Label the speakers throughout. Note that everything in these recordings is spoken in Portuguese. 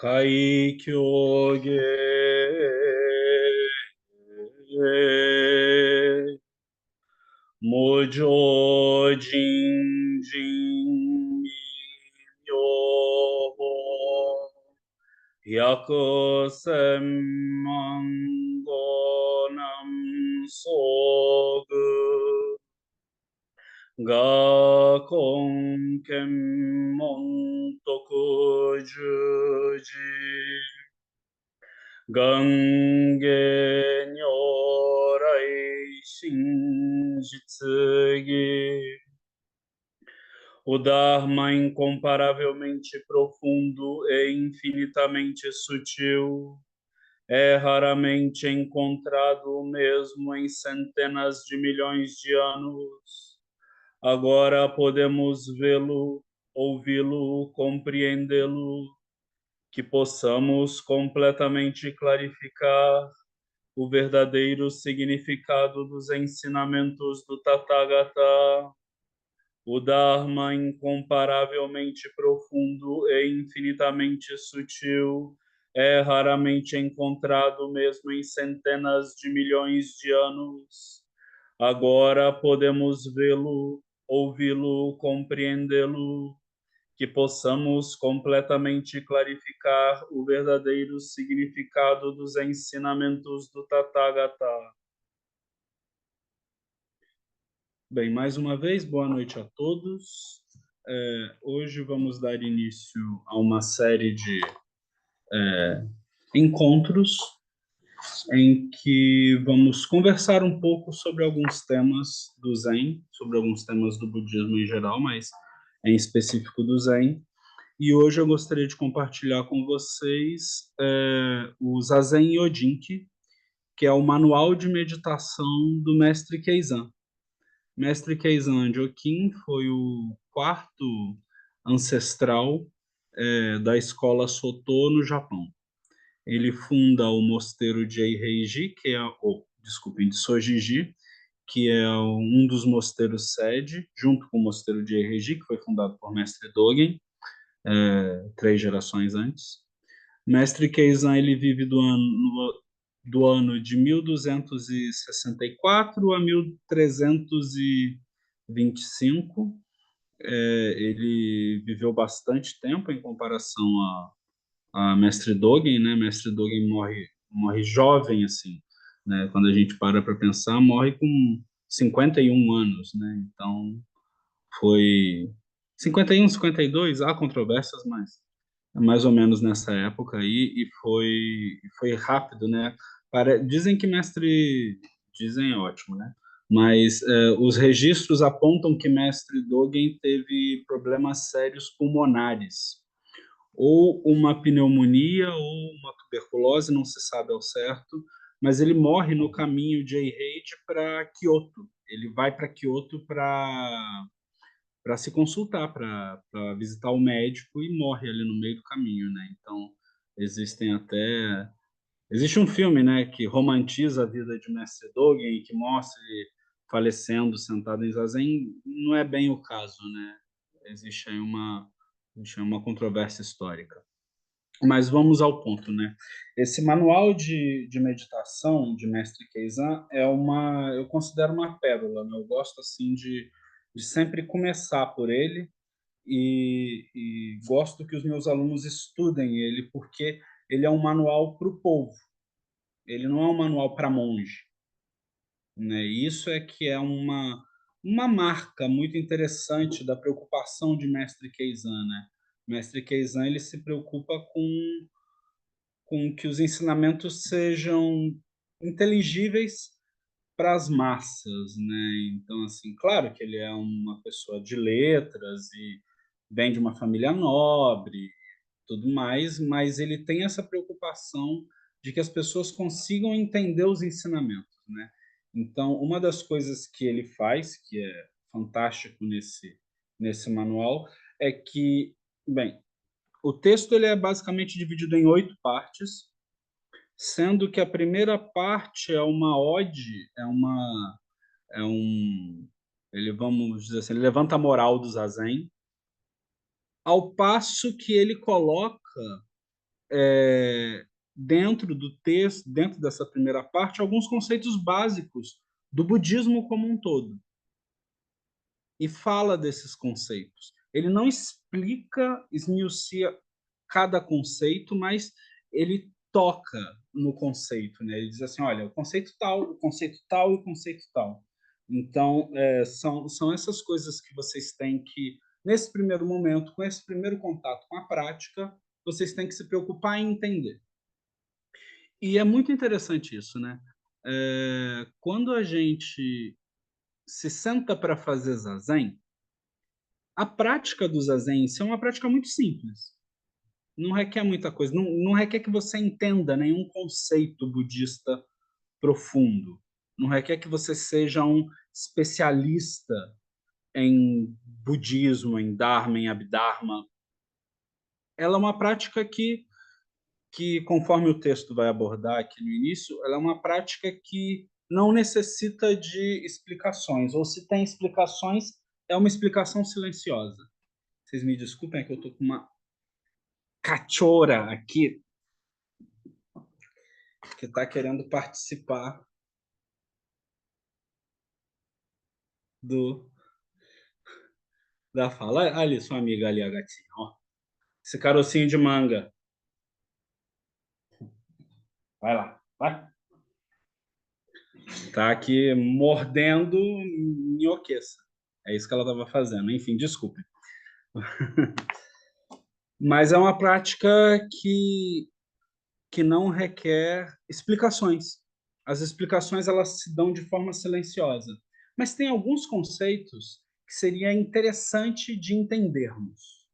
Speaker 1: Kaikyoge Mojo Jinjin Myoho Hyakusem Mangonam Sogu Gakon Kemmon Tokujuji Gange Nyorai Shinjitsugi. O Dharma incomparavelmente profundo e infinitamente sutil é raramente encontrado mesmo em centenas de milhões de anos. Agora podemos vê-lo, ouvi-lo, compreendê-lo, que possamos completamente clarificar o verdadeiro significado dos ensinamentos do Tathagata. O Dharma incomparavelmente profundo e infinitamente sutil é raramente encontrado mesmo em centenas de milhões de anos. Agora podemos vê-lo, ouvi-lo, compreendê-lo, que possamos completamente clarificar o verdadeiro significado dos ensinamentos do Tathagata. Bem, mais uma vez, boa noite a todos. Hoje vamos dar início a uma série de encontros em que vamos conversar um pouco sobre alguns temas do Zen, sobre alguns temas do budismo em geral, mas em específico do Zen. E hoje eu gostaria de compartilhar com vocês o Zazen Yojinki, que é o manual de meditação do Mestre Keizan. Mestre Keizan Jokin foi o quarto ancestral da escola Soto no Japão. Ele funda o mosteiro de Eiheiji, que é de Sojiji, que é um dos mosteiros sede, junto com o mosteiro de Eiheiji, que foi fundado por Mestre Dogen, 3 gerações antes. Mestre Keizan ele vive do ano de 1264 a 1325. Ele viveu bastante tempo em comparação a Mestre Dogen, né? Mestre Dogen morre jovem, assim, né? Quando a gente para pensar, morre com 51 anos, né? Então, foi 51, 52, há controvérsias, mas é mais ou menos nessa época aí, e foi rápido, né? Dizem que dizem é ótimo, né? Mas os registros apontam que Mestre Dogen teve problemas sérios pulmonares, ou uma pneumonia ou uma tuberculose, não se sabe ao certo, mas ele morre no caminho de Heiheiji para Kyoto. Ele vai para Kyoto para se consultar, para visitar o médico e morre ali no meio do caminho, né? Então, existem até existe um filme, né, que romantiza a vida de Mestre Dogen, que mostra ele falecendo sentado em zazen, não é bem o caso, né? Existe aí uma controvérsia histórica. Mas vamos ao ponto, né? Esse manual de meditação de Mestre Keizan eu considero uma pérola, né? Eu gosto assim de sempre começar por ele e gosto que os meus alunos estudem ele porque ele é um manual para o povo. Ele não é um manual para monge, né? Isso é que é uma marca muito interessante da preocupação de Mestre Keizan, né? Mestre Keizan ele se preocupa com que os ensinamentos sejam inteligíveis para as massas, né? Então, assim, claro que ele é uma pessoa de letras e vem de uma família nobre, tudo mais, mas ele tem essa preocupação de que as pessoas consigam entender os ensinamentos, né? Então, uma das coisas que ele faz, que é fantástico nesse manual, é que, bem, o texto ele é basicamente dividido em 8 partes, sendo que a primeira parte é uma ode, é um, ele vamos dizer assim, ele levanta a moral do zazen, ao passo que ele coloca dentro do texto, dentro dessa primeira parte, alguns conceitos básicos do budismo como um todo e fala desses conceitos. Ele não explica, esmiucia cada conceito, mas ele toca no conceito, né? Ele diz assim, olha, o conceito tal, o conceito tal e o conceito tal. Então, são essas coisas que vocês têm que, nesse primeiro momento, com esse primeiro contato com a prática, vocês têm que se preocupar em entender. E é muito interessante isso, né? Quando a gente se senta para fazer zazen, a prática do zazen em si é uma prática muito simples. Não requer muita coisa, não requer que você entenda nenhum conceito budista profundo. Não requer que você seja um especialista em budismo, em dharma, em abdharma. Ela é uma prática que, conforme o texto vai abordar aqui no início, ela é uma prática que não necessita de explicações, ou se tem explicações, é uma explicação silenciosa. Vocês me desculpem, é que eu tô com uma cachorra aqui que está querendo participar do da fala. Ali, sua amiga ali, a gatinha, ó. Esse carocinho de manga. Vai lá, vai. Tá aqui mordendo minhoqueça. É isso que ela estava fazendo. Enfim, desculpe. Mas é uma prática que não requer explicações. As explicações elas se dão de forma silenciosa. Mas tem alguns conceitos que seria interessante de entendermos,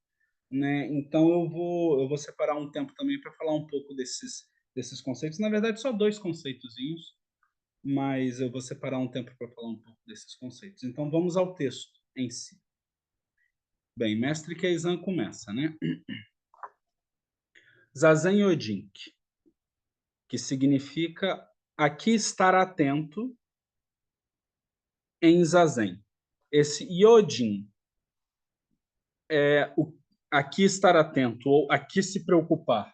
Speaker 1: né? Então eu vou separar um tempo também para falar um pouco desses conceitos. Na verdade, só dois conceitozinhos, mas eu vou separar um tempo para falar um pouco desses conceitos. Então vamos ao texto em si. Bem, Mestre Keizan começa, né? Zazen Yojink, que significa aqui estar atento em Zazen. Esse Yojin é o aqui estar atento ou aqui se preocupar.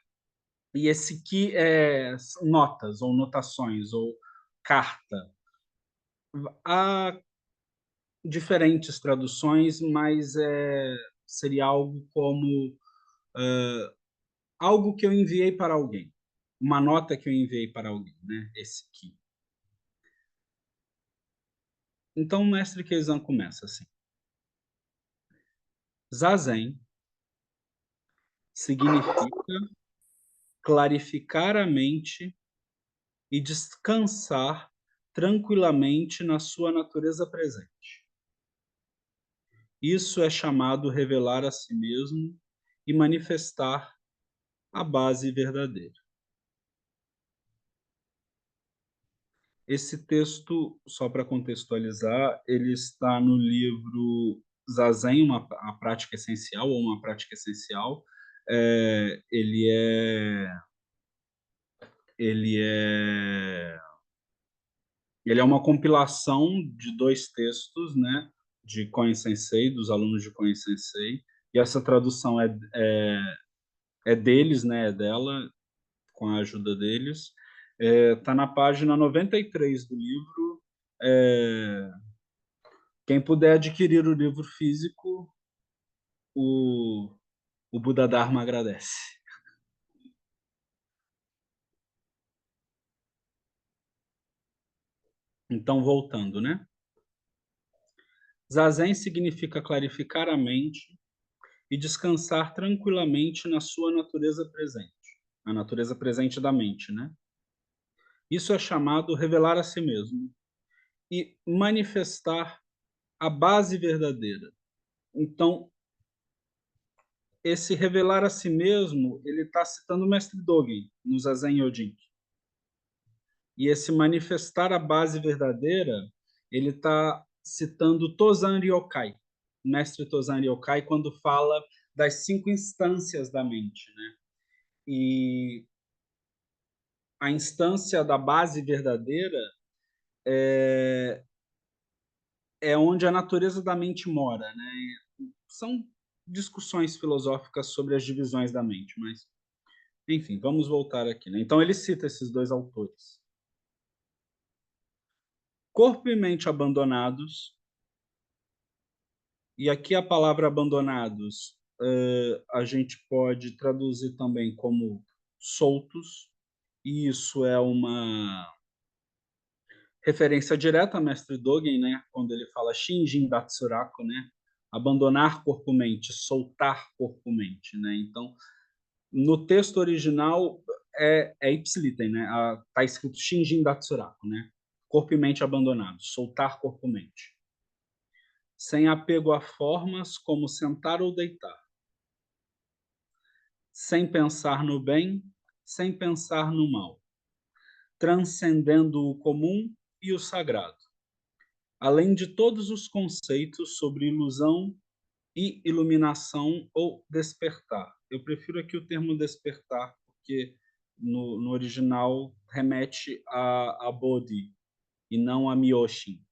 Speaker 1: E esse que é notas ou notações ou carta. Há diferentes traduções, mas seria algo como algo que eu enviei para alguém. Uma nota que eu enviei para alguém, né? Esse que. Então o mestre Keizan começa assim. Zazen significa clarificar a mente e descansar tranquilamente na sua natureza presente. Isso é chamado revelar a si mesmo e manifestar a base verdadeira. Esse texto, só para contextualizar, ele está no livro Zazen, a prática essencial ou uma prática essencial. É, ele é ele é ele é uma compilação de dois textos, né, de Koen Sensei, dos alunos de Koen Sensei, e essa tradução é deles, né, é dela, com a ajuda deles. Tá na página 93 do livro. É, quem puder adquirir o livro físico, o, o Buda Dharma agradece. Então, voltando, né? Zazen significa clarificar a mente e descansar tranquilamente na sua natureza presente, a natureza presente da mente, né? Isso é chamado revelar a si mesmo e manifestar a base verdadeira. Então, esse revelar a si mesmo, ele está citando o mestre Dogen, no Zazen Yojin. E esse manifestar a base verdadeira, ele está citando Tozan Ryokai, o mestre Tozan Ryokai, quando fala das 5 instâncias da mente, né? E a instância da base verdadeira é onde a natureza da mente mora, né? São discussões filosóficas sobre as divisões da mente, mas Enfim, vamos voltar aqui, né? Então ele cita esses dois autores. Corpo e mente abandonados, e aqui a palavra abandonados, a gente pode traduzir também como soltos, e isso é uma referência direta a Mestre Dogen, né, quando ele fala Shinjin Datsuraku, né, abandonar corpo-mente, soltar corpo-mente, né, então, no texto original é ipsilaten, né, tá escrito Shinjin Datsuraku, né, corpo e mente abandonados, soltar corpo-mente. Sem apego a formas como sentar ou deitar. Sem pensar no bem, sem pensar no mal. Transcendendo o comum e o sagrado. Além de todos os conceitos sobre ilusão e iluminação ou despertar. Eu prefiro aqui o termo despertar, porque no original remete a Bodhi e não a Myoshin.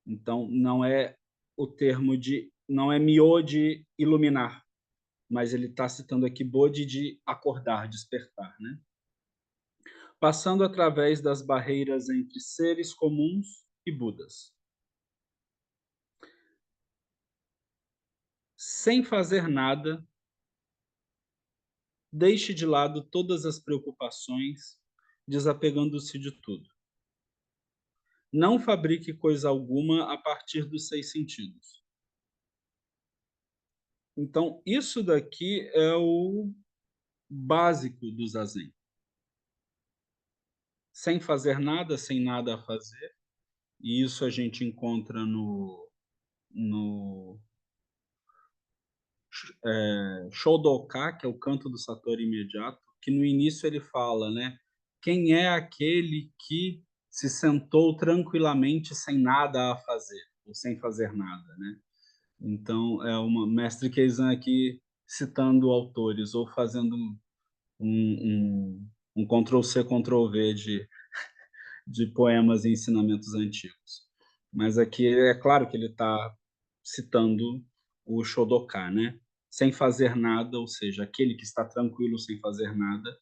Speaker 1: Então, não é o termo de. Não é Myo de iluminar, mas ele está citando aqui Bodhi de acordar, despertar, né? Passando através das barreiras entre seres comuns e Budas. Sem fazer nada, deixe de lado todas as preocupações, desapegando-se de tudo. Não fabrique coisa alguma a partir dos 6 sentidos. Então, isso daqui é o básico do zazen. Sem fazer nada, sem nada a fazer. E isso a gente encontra no Shodoka, que é o canto do Satori imediato, que no início ele fala, né? Quem é aquele que se sentou tranquilamente sem nada a fazer, ou sem fazer nada, né? Então, é uma mestre Keizan aqui citando autores, ou fazendo um Ctrl-C, Ctrl-V de poemas e ensinamentos antigos. Mas aqui é claro que ele está citando o Shodoka, né? Sem fazer nada, ou seja, aquele que está tranquilo sem fazer nada,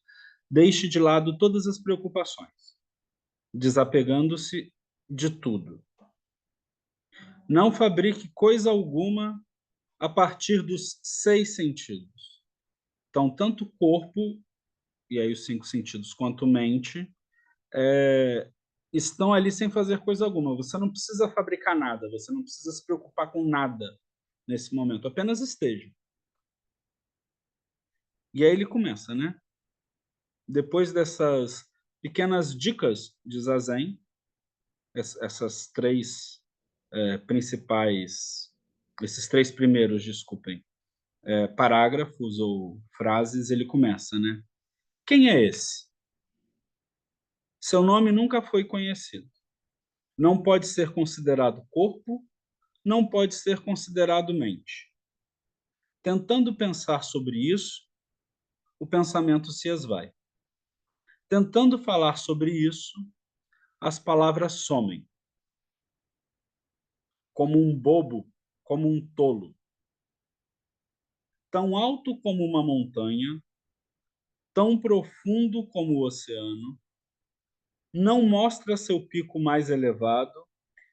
Speaker 1: deixe de lado todas as preocupações, desapegando-se de tudo. Não fabrique coisa alguma a partir dos 6 sentidos. Então, tanto corpo, e aí os 5 sentidos, quanto mente, é, estão ali sem fazer coisa alguma. Você não precisa fabricar nada, você não precisa se preocupar com nada nesse momento, apenas esteja. E aí ele começa, né? Depois dessas pequenas dicas de Zazen, essas três principais, esses três primeiros, desculpem, parágrafos ou frases, ele começa, né? Quem é esse? Seu nome nunca foi conhecido. Não pode ser considerado corpo, não pode ser considerado mente. Tentando pensar sobre isso, o pensamento se esvai. Tentando falar sobre isso, as palavras somem. Como um bobo, como um tolo. Tão alto como uma montanha, tão profundo como o oceano, não mostra seu pico mais elevado,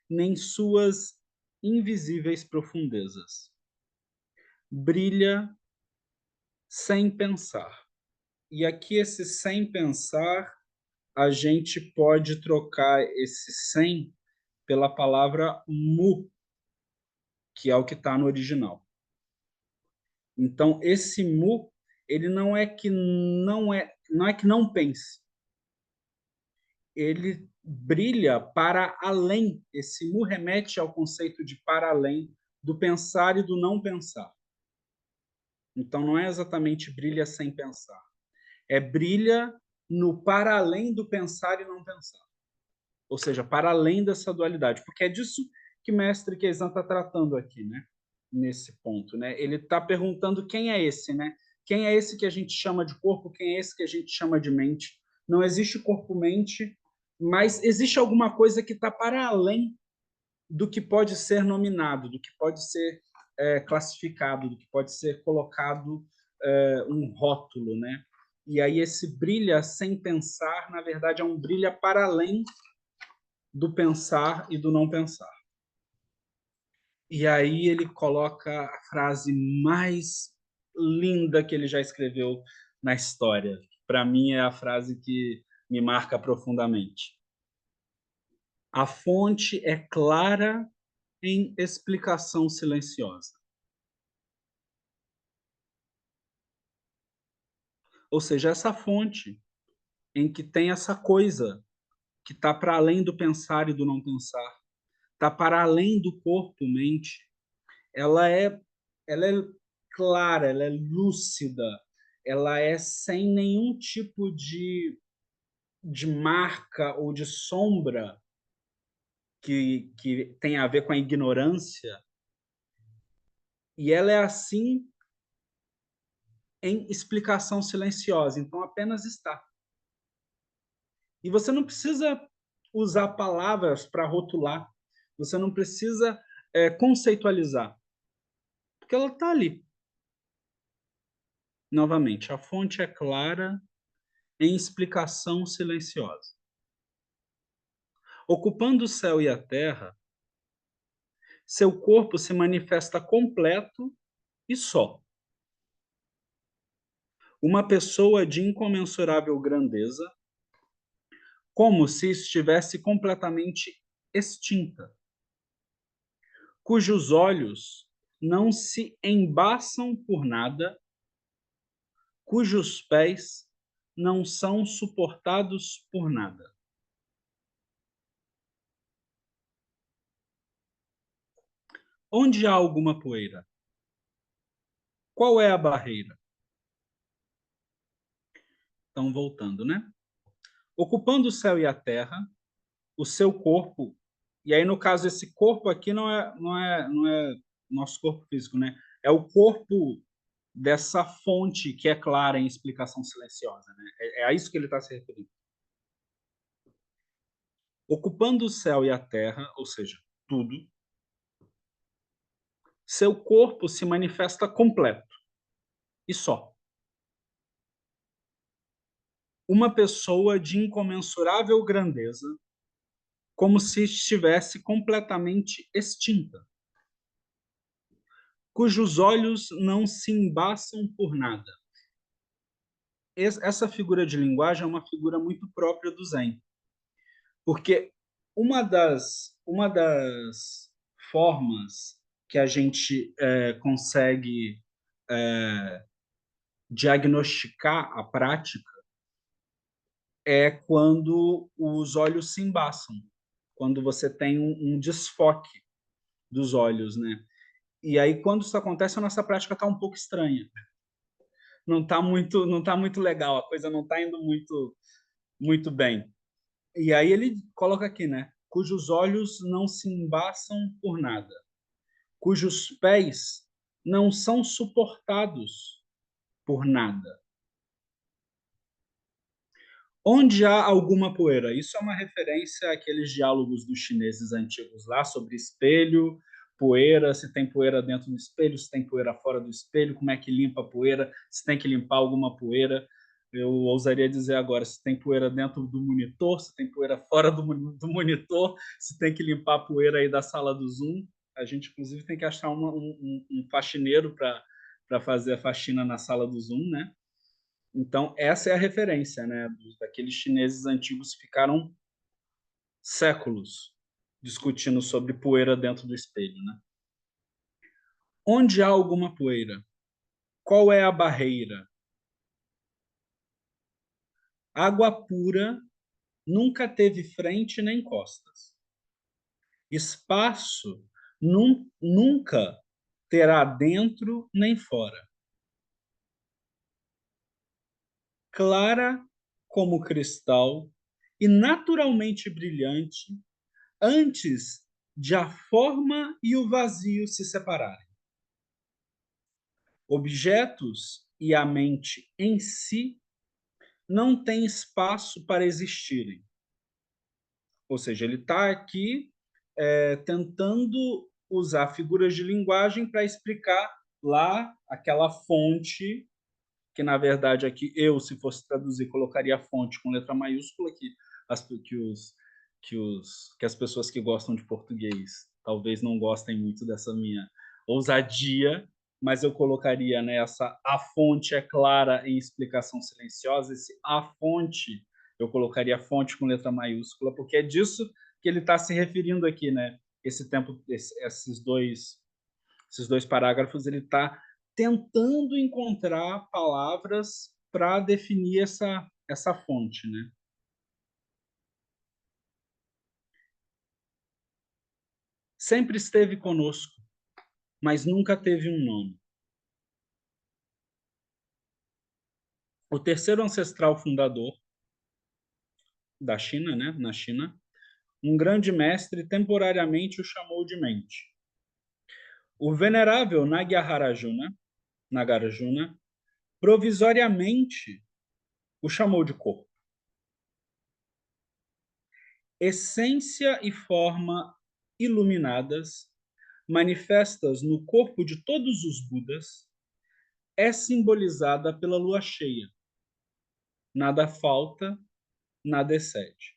Speaker 1: nem suas invisíveis profundezas. Brilha sem pensar. E aqui esse sem pensar, a gente pode trocar esse sem pela palavra mu, que é o que está no original. Então, esse mu, ele não é que não pense. Ele brilha para além. Esse mu remete ao conceito de para além do pensar e do não pensar. Então, não é exatamente brilha sem pensar. É brilha no para além do pensar e não pensar. Ou seja, para além dessa dualidade. Porque é disso que mestre Keizan está tratando aqui, né? Nesse ponto, né? Ele está perguntando quem é esse, né? Quem é esse que a gente chama de corpo? Quem é esse que a gente chama de mente? Não existe corpo-mente, mas existe alguma coisa que está para além do que pode ser nominado, do que pode ser classificado, do que pode ser colocado um rótulo, né? E aí esse brilha sem pensar, na verdade, é um brilha para além do pensar e do não pensar. E aí ele coloca a frase mais linda que ele já escreveu na história. Para mim é a frase que me marca profundamente. A fonte é clara em explicação silenciosa. Ou seja, essa fonte em que tem essa coisa que está para além do pensar e do não pensar, está para além do corpo-mente, ela é, ela é clara, ela é lúcida, ela é sem nenhum tipo de marca ou de sombra que tem a ver com a ignorância, e ela é assim em explicação silenciosa, então apenas está. E você não precisa usar palavras para rotular, você não precisa conceitualizar, porque ela está ali. Novamente, a fonte é clara em explicação silenciosa. Ocupando o céu e a terra, seu corpo se manifesta completo e só. Uma pessoa de incomensurável grandeza, como se estivesse completamente extinta, cujos olhos não se embaçam por nada, cujos pés não são suportados por nada. Onde há alguma poeira? Qual é a barreira? Então, voltando, né? Ocupando o céu e a terra, o seu corpo, e aí no caso esse corpo aqui não é nosso corpo físico, né? É o corpo dessa fonte que é clara em explicação silenciosa, né? É a isso que ele está se referindo. Ocupando o céu e a terra, ou seja, tudo, seu corpo se manifesta completo e só. Uma pessoa de incomensurável grandeza, como se estivesse completamente extinta, cujos olhos não se embaçam por nada. Essa figura de linguagem é uma figura muito própria do Zen, porque uma das formas que a gente consegue diagnosticar a prática é quando os olhos se embaçam, quando você tem um desfoque dos olhos, né? E aí, quando isso acontece, a nossa prática está um pouco estranha. Não tá muito legal, a coisa não está indo muito bem. E aí ele coloca aqui, né? Cujos olhos não se embaçam por nada, cujos pés não são suportados por nada. Onde há alguma poeira? Isso é uma referência àqueles diálogos dos chineses antigos lá sobre espelho, poeira, se tem poeira dentro do espelho, se tem poeira fora do espelho, como é que limpa a poeira, se tem que limpar alguma poeira. Eu ousaria dizer agora, se tem poeira dentro do monitor, se tem poeira fora do monitor, se tem que limpar a poeira aí da sala do Zoom. A gente, inclusive, tem que achar um faxineiro para fazer a faxina na sala do Zoom, né? Então, essa é a referência, né? Daqueles chineses antigos que ficaram séculos discutindo sobre poeira dentro do espelho, né? Onde há alguma poeira? Qual é a barreira? Água pura nunca teve frente nem costas. Espaço nunca terá dentro nem fora. Clara como cristal e naturalmente brilhante, antes de a forma e o vazio se separarem. Objetos e a mente em si não têm espaço para existirem. Ou seja, ele está aqui tentando usar figuras de linguagem para explicar lá aquela fonte que na verdade aqui eu, se fosse traduzir, colocaria a fonte com letra maiúscula, que as pessoas que gostam de português talvez não gostem muito dessa minha ousadia, mas eu colocaria nessa a fonte é clara em explicação silenciosa, esse a fonte, eu colocaria a fonte com letra maiúscula, porque é disso que ele está se referindo aqui, né? Esses dois parágrafos, ele está tentando encontrar palavras para definir essa fonte, né? Sempre esteve conosco, mas nunca teve um nome. O terceiro ancestral fundador da China, né, na China, um grande mestre temporariamente o chamou de mente. O venerável Nagarjuna, provisoriamente o chamou de corpo. Essência e forma iluminadas, manifestas no corpo de todos os Budas, é simbolizada pela lua cheia. Nada falta, nada excede.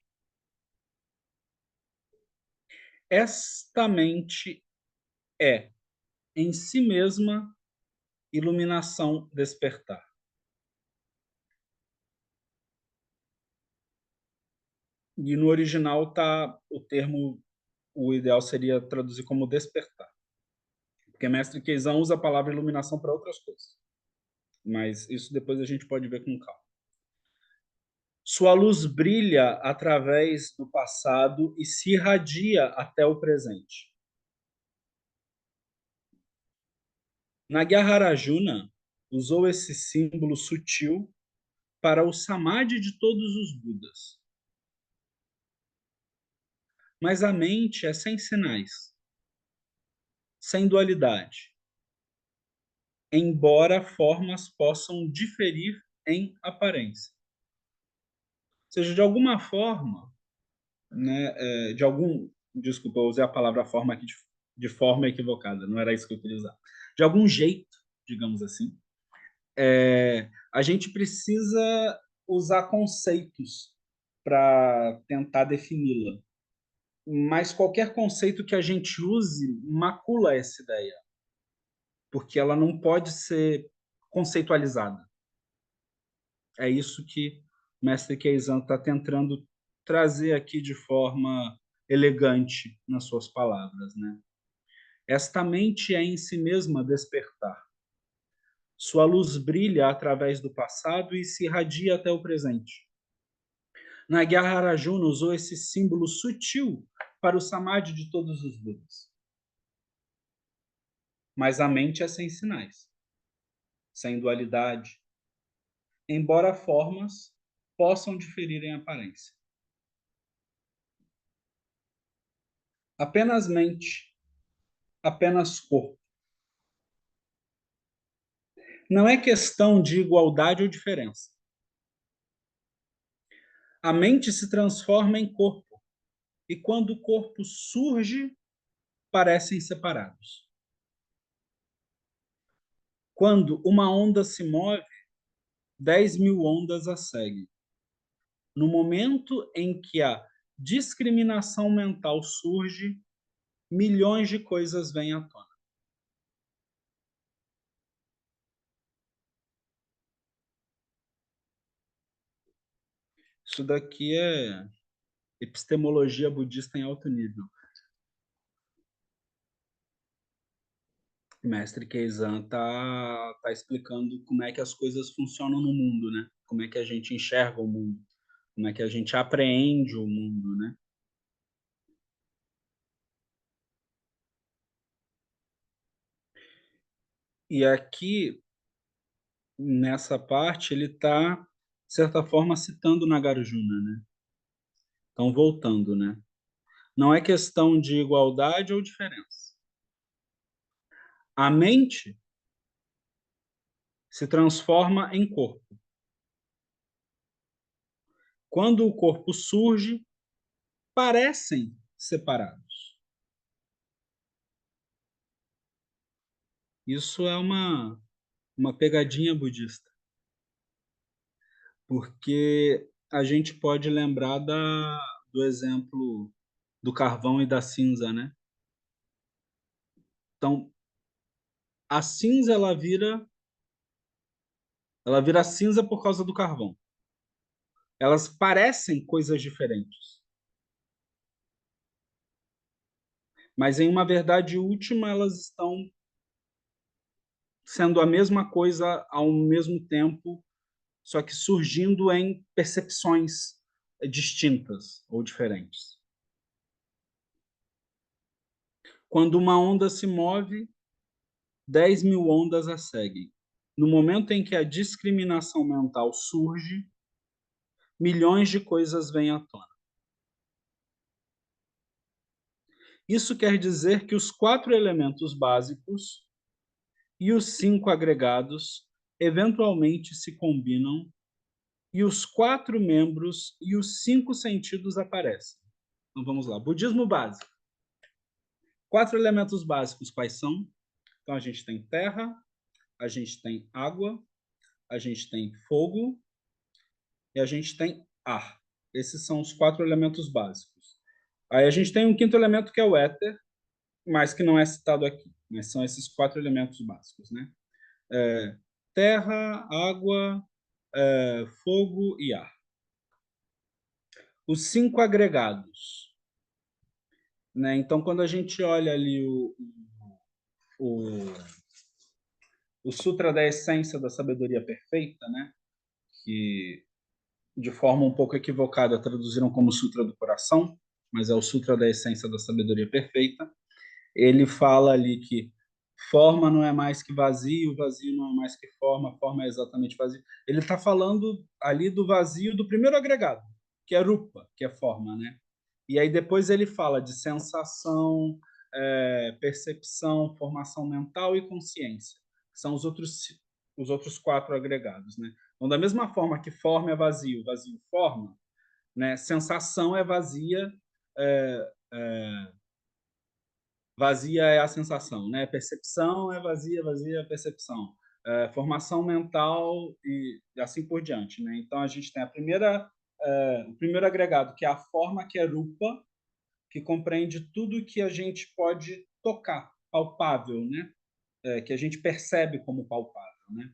Speaker 1: Esta mente é, em si mesma, iluminação despertar. E no original tá o termo, o ideal seria traduzir como despertar. Porque mestre Keizan usa a palavra iluminação para outras coisas. Mas isso depois a gente pode ver com calma. Sua luz brilha através do passado e se irradia até o presente. Nagarjuna usou esse símbolo sutil para o samadhi de todos os Budas. Mas a mente é sem sinais, sem dualidade, embora formas possam diferir em aparência. Ou seja, de alguma forma, né, desculpa, eu usei a palavra forma aqui de forma equivocada, não era isso que eu queria usar. De algum jeito, digamos assim, a gente precisa usar conceitos para tentar defini-la. Mas qualquer conceito que a gente use macula essa ideia, porque ela não pode ser conceitualizada. É isso que o mestre Keizan está tentando trazer aqui de forma elegante nas suas palavras, né? Esta mente é em si mesma despertar. Sua luz brilha através do passado e se irradia até o presente. Nagarjuna usou esse símbolo sutil para o samadhi de todos os Budas. Mas a mente é sem sinais, sem dualidade, embora formas possam diferir em aparência. Apenas mente, apenas corpo. Não é questão de igualdade ou diferença. A mente se transforma em corpo, e quando o corpo surge, parecem separados. Quando uma onda se move, 10.000 ondas a seguem. No momento em que a discriminação mental surge, milhões de coisas vêm à tona. Isso daqui é epistemologia budista em alto nível. O mestre Keizan tá explicando como é que as coisas funcionam no mundo, né? Como é que a gente enxerga o mundo, como é que a gente apreende o mundo, né? E aqui, nessa parte, ele está, de certa forma, citando Nagarjuna, né? Então, voltando, né? Não é questão de igualdade ou diferença. A mente se transforma em corpo. Quando o corpo surge, parecem separados. Isso é uma pegadinha budista. porque a gente pode lembrar do exemplo do carvão e da cinza, né? Então, a cinza ela vira cinza por causa do carvão. Elas parecem coisas diferentes, mas em uma verdade última elas estão sendo a mesma coisa ao mesmo tempo, só que surgindo em percepções distintas ou diferentes. Quando uma onda se move, 10.000 ondas a seguem. No momento em que a discriminação mental surge, milhões de coisas vêm à tona. Isso quer dizer que os 4 elementos básicos e os 5 agregados eventualmente se combinam e os 4 membros e os 5 sentidos aparecem. Então vamos lá. Budismo básico. 4 elementos básicos quais são? Então a gente tem terra, a gente tem água, a gente tem fogo e a gente tem ar. Esses são os 4 elementos básicos. Aí a gente tem um quinto elemento que é o éter, mas que não é citado aqui. Mas são esses 4 elementos básicos, né? Terra, água, fogo e ar. Os 5 agregados, né? Então, quando a gente olha ali o, o Sutra da Essência da Sabedoria Perfeita, né? Que de forma um pouco equivocada traduziram como Sutra do Coração, mas é o Sutra da Essência da Sabedoria Perfeita. Ele fala ali que forma não é mais que vazio, vazio não é mais que forma, forma é exatamente vazio. Ele está falando ali do vazio do primeiro agregado, que é rupa, que é forma, né? E aí depois ele fala de sensação, percepção, formação mental e consciência, que são os outros 4 agregados, né? Então, da mesma forma que forma é vazio, vazio forma, né? Sensação é vazia, é, é, vazia é a sensação, né? Percepção é vazia, vazia é a percepção. Formação mental e assim por diante, né? Então a gente tem o primeiro agregado, que é a forma, que é rupa, que compreende tudo que a gente pode tocar, palpável, né? Que a gente percebe como palpável, né?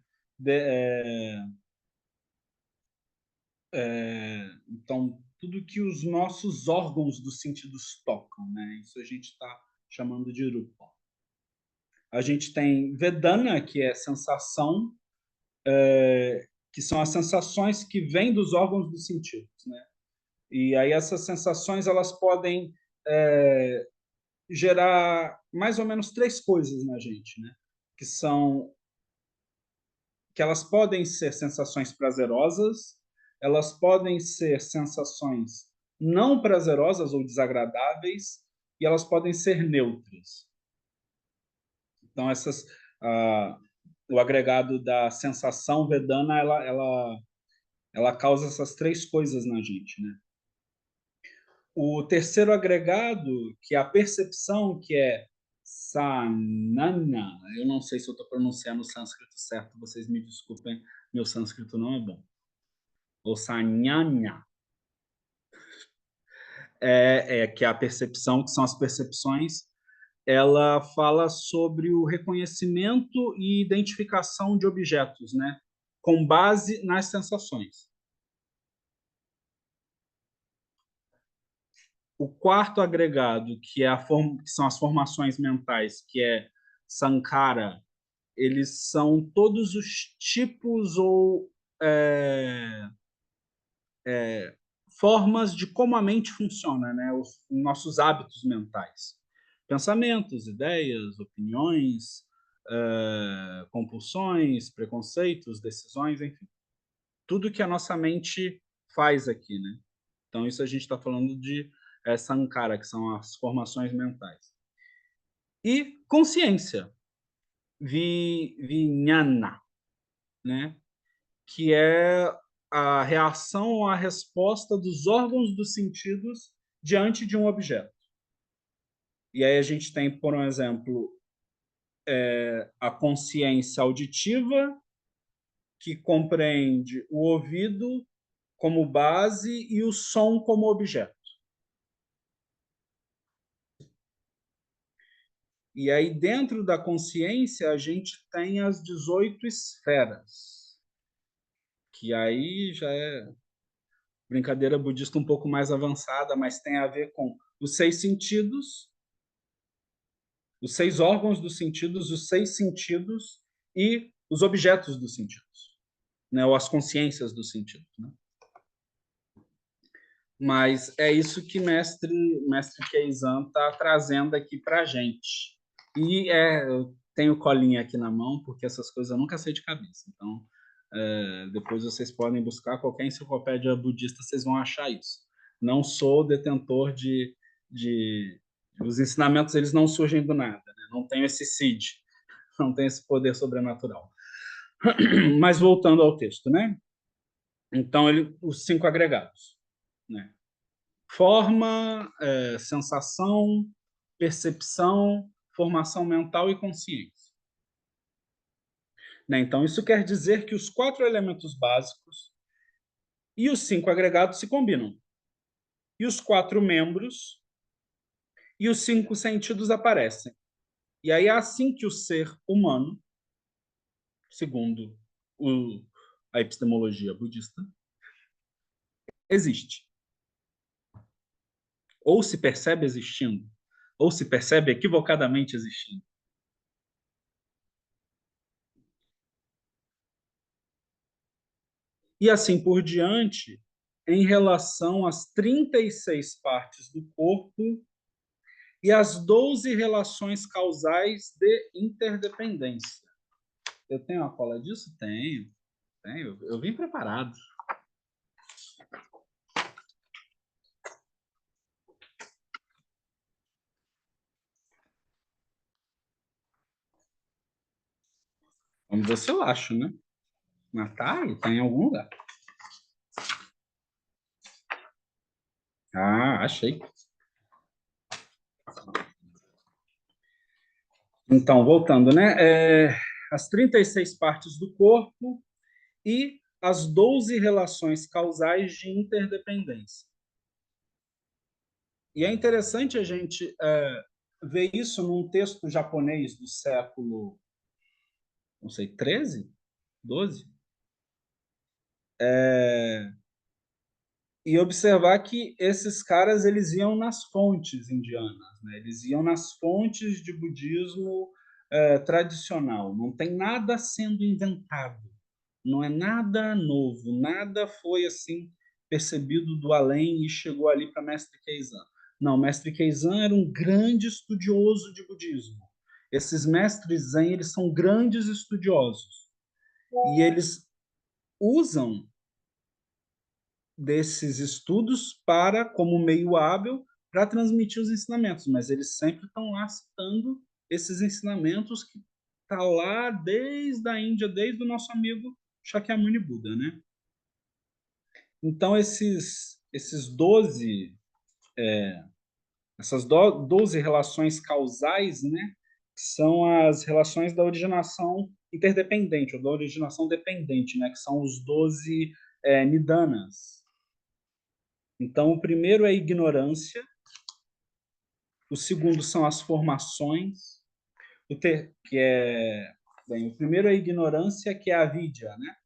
Speaker 1: Então, tudo que os nossos órgãos dos sentidos tocam, né? Isso a gente está chamando de rupa. A gente tem Vedana, que é sensação, que são as sensações que vêm dos órgãos dos sentidos, né? E aí essas sensações elas podem gerar mais ou menos 3 coisas na gente, né? Que são que elas podem ser sensações prazerosas, elas podem ser sensações não prazerosas ou desagradáveis, e elas podem ser neutras. Então o agregado da sensação vedana, ela causa essas 3 coisas na gente, né? O terceiro agregado, que é a percepção, que é sanana, eu não sei se eu estou pronunciando o sânscrito certo, vocês me desculpem, meu sânscrito não é bom. Ou sanyanya, que é a percepção, que são as percepções, ela fala sobre o reconhecimento e identificação de objetos, né? Com base nas sensações. O quarto agregado, que são as formações mentais, que é Sankara, eles são todos os tipos ou formas de como a mente funciona, né? Os nossos hábitos mentais. Pensamentos, ideias, opiniões, compulsões, preconceitos, decisões, enfim. Tudo que a nossa mente faz aqui, né? Então, isso a gente está falando de Sankara, que são as formações mentais. E consciência, Vijnana, né? Que é a reação ou a resposta dos órgãos dos sentidos diante de um objeto. E aí a gente tem, por um exemplo, a consciência auditiva, que compreende o ouvido como base e o som como objeto. E aí, dentro da consciência, a gente tem as 18 esferas, que aí já é brincadeira budista um pouco mais avançada, mas tem a ver com os 6 sentidos, os 6 órgãos dos sentidos, os 6 sentidos e os objetos dos sentidos, né? Ou as consciências dos sentidos, né? Mas é isso que mestre Keizan está trazendo aqui para a gente. E eu tenho colinha aqui na mão, porque essas coisas eu nunca sei de cabeça. Então, depois vocês podem buscar qualquer enciclopédia budista, vocês vão achar isso. Não sou detentor de... Os ensinamentos, eles não surgem do nada, né? Não tenho esse seed, não tenho esse poder sobrenatural. Mas voltando ao texto, né? Então, os 5 agregados, né? Forma, sensação, percepção, formação mental e consciência. Né? Então, isso quer dizer que os 4 elementos básicos e os 5 agregados se combinam. E os 4 membros e os 5 sentidos aparecem. E aí é assim que o ser humano, segundo a epistemologia budista, existe. Ou se percebe existindo, ou se percebe equivocadamente existindo. E assim por diante, em relação às 36 partes do corpo e às 12 relações causais de interdependência. Eu tenho uma cola disso? Tenho. Eu vim preparado. Vamos ver se eu acho, né? Mas tá em algum lugar. Ah, achei. Então, voltando, né? As 36 partes do corpo e as 12 relações causais de interdependência. E é interessante a gente ver isso num texto japonês do século, não sei, 13, 12, e observar que esses caras eles iam nas fontes indianas, né? Eles iam nas fontes de budismo tradicional. Não tem nada sendo inventado, não é nada novo, nada foi assim percebido do além e chegou ali para Mestre Keizan. Não, Mestre Keizan era um grande estudioso de budismo. Esses mestres zen, eles são grandes estudiosos e eles usam desses estudos para como meio hábil para transmitir os ensinamentos, mas eles sempre estão lá citando esses ensinamentos que tá lá desde a Índia, desde o nosso amigo Shakyamuni Buda, né? Então esses 12 essas 12 relações causais, né, são as relações da originação interdependente ou da originação dependente, né, que são os 12 nidanas. Então, o primeiro é a ignorância, o segundo são as formações, o primeiro é a ignorância, que é a vidya, né?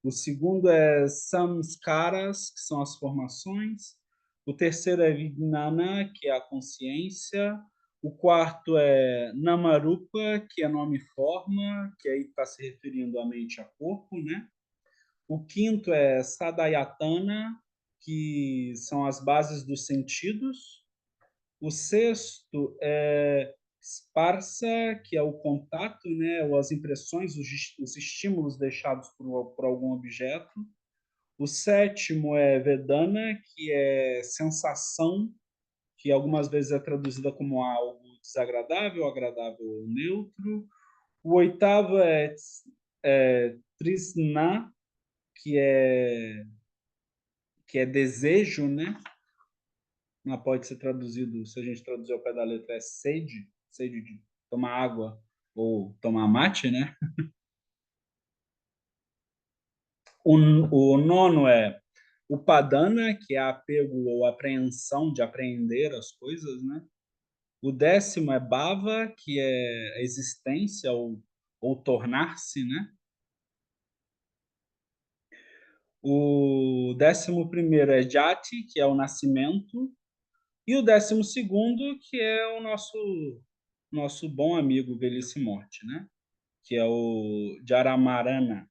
Speaker 1: O segundo é samskaras, que são as formações. O terceiro é vijnana, que é a consciência. O quarto é namarupa, que é nome e forma, que aí está se referindo à mente e a corpo, né? O quinto é sadayatana, que são as bases dos sentidos. O sexto é sparsa, que é o contato, né, ou as impressões, os estímulos deixados por algum objeto. O sétimo é vedana, que é sensação, que algumas vezes é traduzida como algo desagradável, agradável ou neutro. O oitavo é trisna, que é desejo, né? Não pode ser traduzido, se a gente traduzir ao pé da letra, é sede, sede de tomar água ou tomar mate, né? O nono é Upadana, que é apego ou apreensão de apreender as coisas, né? O décimo é Bhava, que é a existência ou tornar-se, né? O 11º é Jati, que é o nascimento. E o 12º, que é o nosso bom amigo Velhice e Morte, né? Que é o Jaramarana.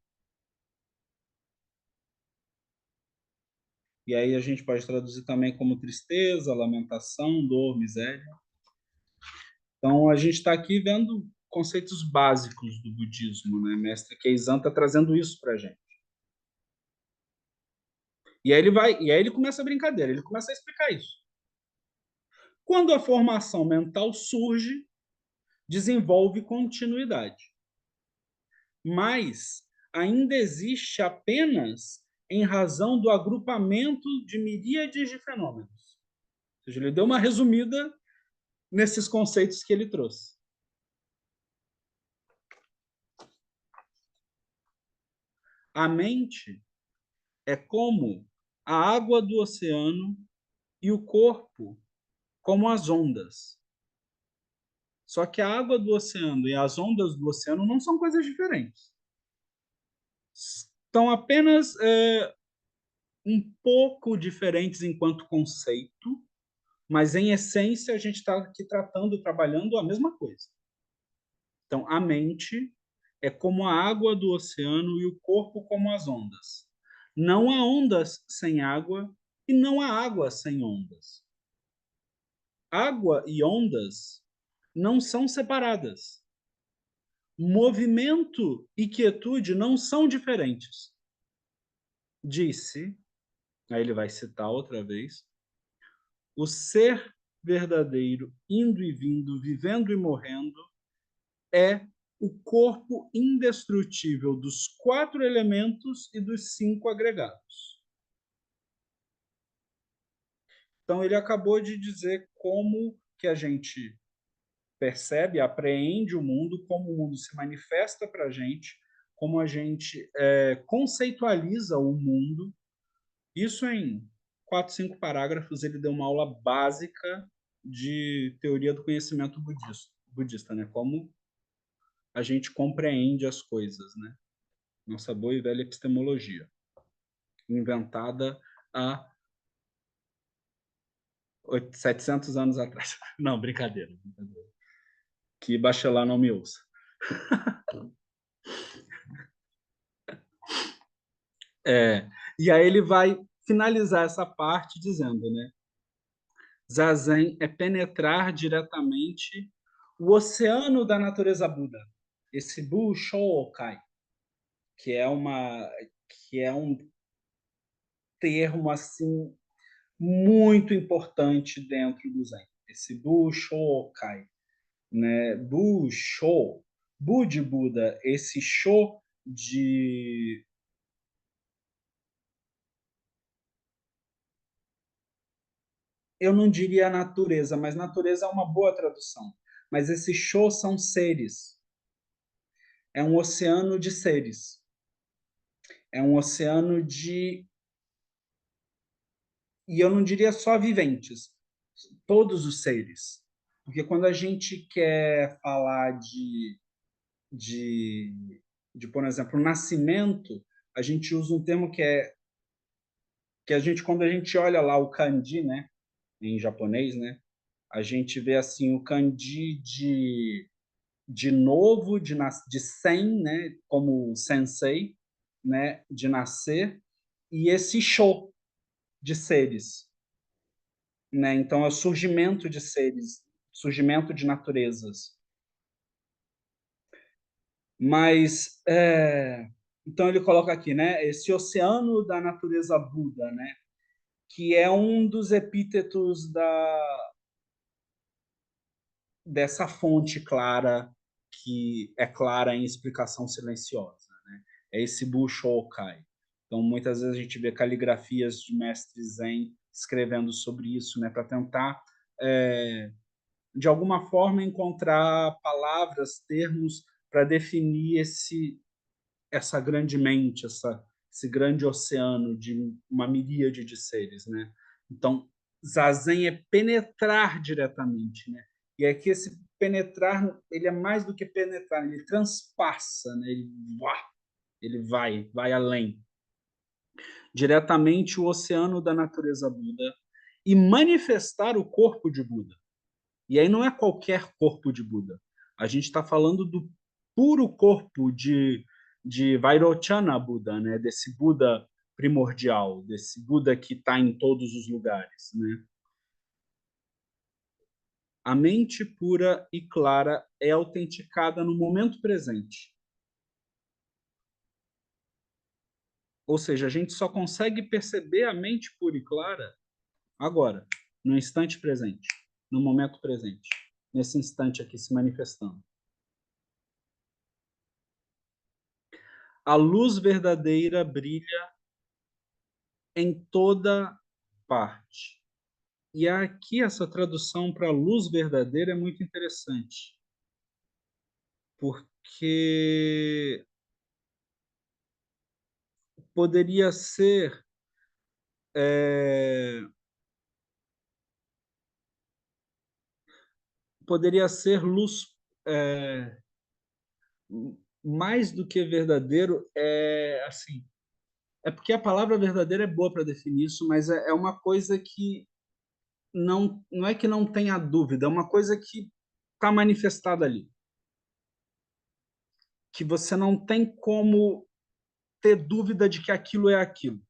Speaker 1: E aí a gente pode traduzir também como tristeza, lamentação, dor, miséria. Então a gente está aqui vendo conceitos básicos do budismo, né? Mestre Keizan está trazendo isso para a gente. E aí ele começa a brincadeira, ele começa a explicar isso. Quando a formação mental surge, desenvolve continuidade, mas ainda existe apenas em razão do agrupamento de miríades de fenômenos. Ou seja, ele deu uma resumida nesses conceitos que ele trouxe. A mente é como a água do oceano e o corpo como as ondas. Só que a água do oceano e as ondas do oceano não são coisas diferentes. Estão apenas um pouco diferentes enquanto conceito, mas em essência a gente está aqui tratando, trabalhando a mesma coisa. Então, a mente é como a água do oceano e o corpo como as ondas. Não há ondas sem água e não há água sem ondas. Água e ondas não são separadas. Movimento e quietude não são diferentes. Disse, aí ele vai citar outra vez, o ser verdadeiro, indo e vindo, vivendo e morrendo, é o corpo indestrutível dos 4 elementos e dos 5 agregados. Então, ele acabou de dizer como que a gente percebe, apreende o mundo, como o mundo se manifesta para a gente, como a gente conceitualiza o mundo. Isso em 4, 5 parágrafos, ele deu uma aula básica de teoria do conhecimento budista, né? Como a gente compreende as coisas, né? Nossa boa e velha epistemologia, inventada há 700 anos atrás. Não, brincadeira. Que Bachelard não me ouça. E aí ele vai finalizar essa parte dizendo, né? Zazen é penetrar diretamente o oceano da natureza Buda. Esse Bu Shokai, que é uma que é um termo assim muito importante dentro do Zen. Esse Bu Shokai, né? Bu Sho, Bu de Buda, esse Sho de eu não diria natureza, mas natureza é uma boa tradução. Mas esses Sho são seres. É um oceano de seres. É um oceano de e eu não diria só viventes, todos os seres. Porque quando a gente quer falar de, por exemplo, nascimento, a gente usa um termo que a gente, quando a gente olha lá o kanji, né, em japonês, né, a gente vê assim o kanji de novo, de sen, né, como sensei, né, de nascer, e esse sho de seres, né? Então é o surgimento de seres, surgimento de naturezas. Mas então ele coloca aqui, né, esse oceano da natureza Buda, né, que é um dos epítetos dessa fonte clara que é clara em explicação silenciosa, né? É esse Bushokai. Então muitas vezes a gente vê caligrafias de mestres Zen escrevendo sobre isso, né, para tentar de alguma forma encontrar palavras, termos para definir essa grande mente, esse grande oceano de uma miríade de seres, né? Então, zazen é penetrar diretamente, né? E aqui esse penetrar, ele é mais do que penetrar, ele transpassa, né? Ele vai além, diretamente o oceano da natureza Buda e manifestar o corpo de Buda. E aí não é qualquer corpo de Buda. A gente está falando do puro corpo de Vairochana Buda, né? Desse Buda primordial, desse Buda que está em todos os lugares, né? A mente pura e clara é autenticada no momento presente. Ou seja, a gente só consegue perceber a mente pura e clara agora, no instante presente, no momento presente, nesse instante aqui se manifestando. A luz verdadeira brilha em toda parte. E aqui essa tradução para luz verdadeira é muito interessante, porque poderia ser é, poderia ser luz é, mais do que verdadeiro, é assim, é porque a palavra verdadeira é boa para definir isso, mas é uma coisa que não é que não tenha dúvida, é uma coisa que está manifestada ali, que você não tem como ter dúvida de que aquilo é aquilo.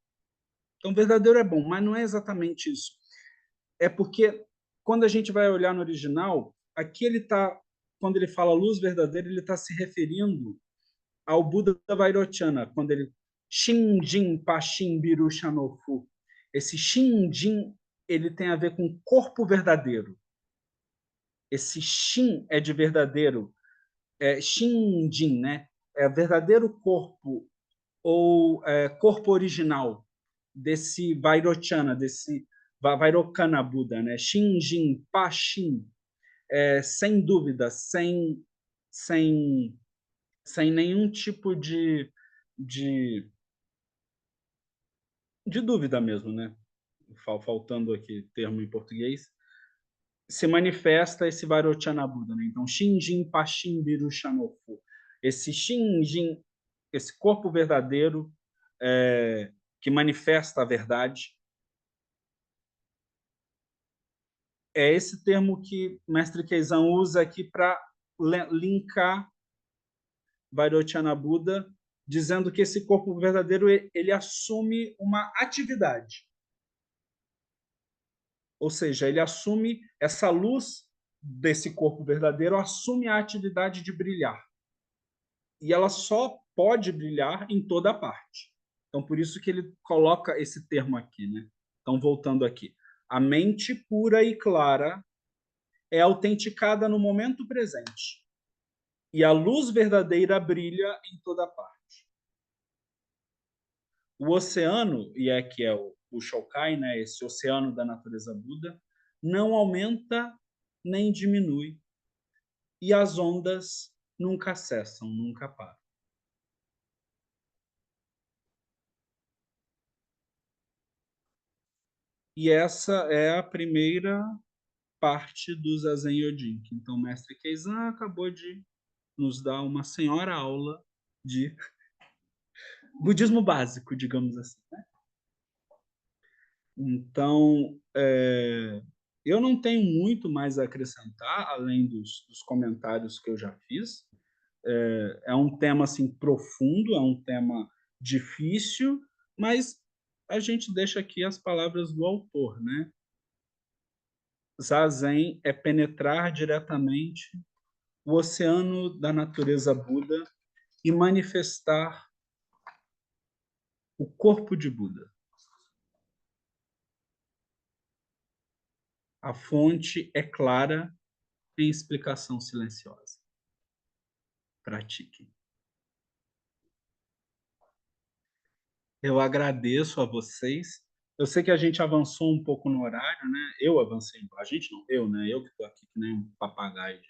Speaker 1: Então, verdadeiro é bom, mas não é exatamente isso. É porque quando a gente vai olhar no original, aqui ele está, quando ele fala luz verdadeira, ele está se referindo ao Buda Vairochana, quando ele Shinjin Pashin Biru Shanofu. Esse Shinjin, ele tem a ver com corpo verdadeiro. Esse Shin é de verdadeiro, Shinjin, né? É verdadeiro corpo ou corpo original desse Vairochana, desse Vairocana Buda, né? Shinjin Pashin, sem dúvida, sem, sem nenhum tipo de, de dúvida mesmo, né? Faltando aqui termo em português, se manifesta esse Vairochana Buda, né? Então, Shinjin Pashin Virushanofu. Esse Shinjin, esse corpo verdadeiro que manifesta a verdade, é esse termo que o mestre Keizan usa aqui para linkar Vairochana Buda, dizendo que esse corpo verdadeiro ele assume uma atividade. Ou seja, ele assume essa luz desse corpo verdadeiro, assume a atividade de brilhar. E ela só pode brilhar em toda parte. Então, por isso que ele coloca esse termo aqui, né? Então, voltando aqui. A mente pura e clara é autenticada no momento presente. E a luz verdadeira brilha em toda parte. O oceano, e é que é o Shokai, né, esse oceano da natureza Buda, não aumenta nem diminui. E as ondas nunca cessam, nunca param. E essa é a primeira parte do Zazen Yojin. Então, o mestre Keizan acabou de nos dar uma senhora aula de budismo básico, digamos assim. Né? Então, eu não tenho muito mais a acrescentar, além dos comentários que eu já fiz. É um tema assim profundo, é um tema difícil, mas a gente deixa aqui as palavras do autor, né? Zazen é penetrar diretamente o oceano da natureza Buda e manifestar o corpo de Buda. A fonte é clara em explicação silenciosa. Pratique. Eu agradeço a vocês. Eu sei que a gente avançou um pouco no horário, né? Eu avancei, a gente não, eu, né? Eu que estou aqui que nem um papagaio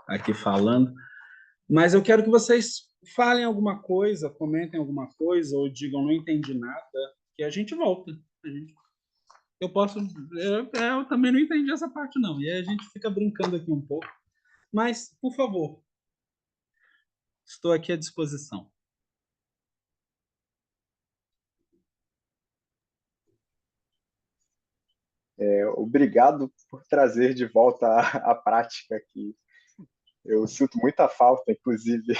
Speaker 1: aqui falando. Mas eu quero que vocês falem alguma coisa, comentem alguma coisa, ou digam não entendi nada, que a gente volta. Eu posso. Eu também não entendi essa parte, não. E aí a gente fica brincando aqui um pouco. Mas, por favor, estou aqui à disposição.
Speaker 2: Obrigado por trazer de volta a prática aqui. Eu sinto muita falta, inclusive,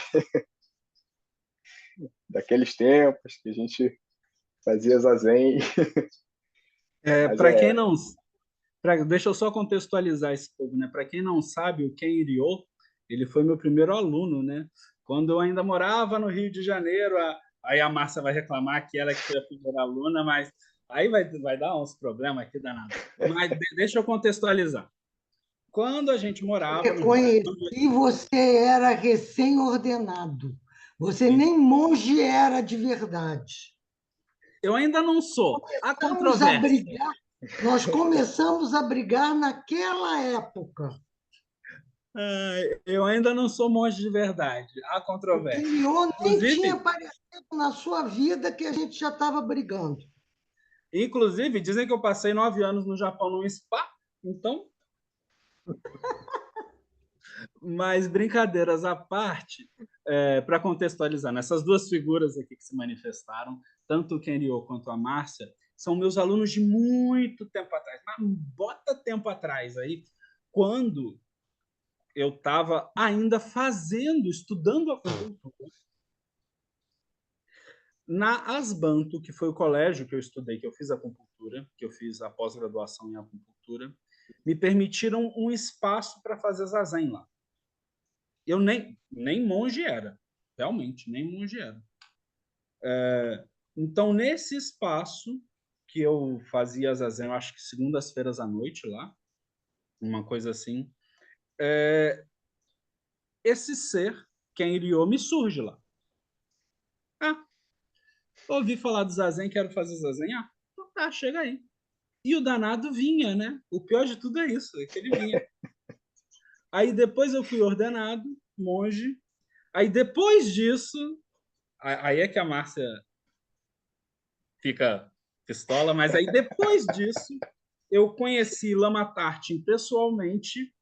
Speaker 2: daqueles tempos que a gente fazia zazen. Mas
Speaker 1: Para quem não. Deixa eu só contextualizar esse povo, né? Para quem não sabe, o Ken Iriô, ele foi meu primeiro aluno, né? Quando eu ainda morava no Rio de Janeiro, aí a Márcia vai reclamar que ela que foi a primeira aluna, mas aí vai dar uns problemas aqui danado. Mas deixa eu contextualizar. Quando a gente morava no Rio,
Speaker 3: Reconheci, você era recém-ordenado. Você nem monge era de verdade.
Speaker 1: eu ainda não sou. Há
Speaker 3: Começamos a
Speaker 1: controvérsia.
Speaker 3: brigar, nós começamos a brigar naquela época.
Speaker 1: Eu ainda não sou monge de verdade. Há
Speaker 3: O
Speaker 1: controvérsia.
Speaker 3: Kiriô nem tinha
Speaker 1: Inclusive,
Speaker 3: aparecido na sua vida que a gente já estava brigando.
Speaker 1: inclusive, dizem que eu passei 9 anos no Japão num spa, então. Mas brincadeiras à parte, para contextualizar, nessas duas figuras aqui que se manifestaram, tanto o Kenryo quanto a Márcia, são meus alunos de muito tempo atrás, mas bota tempo atrás aí, quando eu estava ainda estudando a acupuntura, na Asbanto, que foi o colégio que eu estudei, que eu fiz acupuntura, que eu fiz a pós-graduação em acupuntura, me permitiram um espaço para fazer zazen lá. Eu nem monge era, realmente, nem monge era. Então, nesse espaço que eu fazia zazen, eu acho que segundas-feiras à noite lá, uma coisa assim, esse ser, Kenryo, me surge lá. Ah, ouvi falar do zazen, quero fazer zazen. Ah, então tá, chega aí. E o danado vinha, né? O pior de tudo é isso, é que ele vinha. Aí depois eu fui ordenado, monge. Aí depois disso, aí é que a Márcia fica pistola, mas aí depois disso eu conheci Lama Tartin pessoalmente.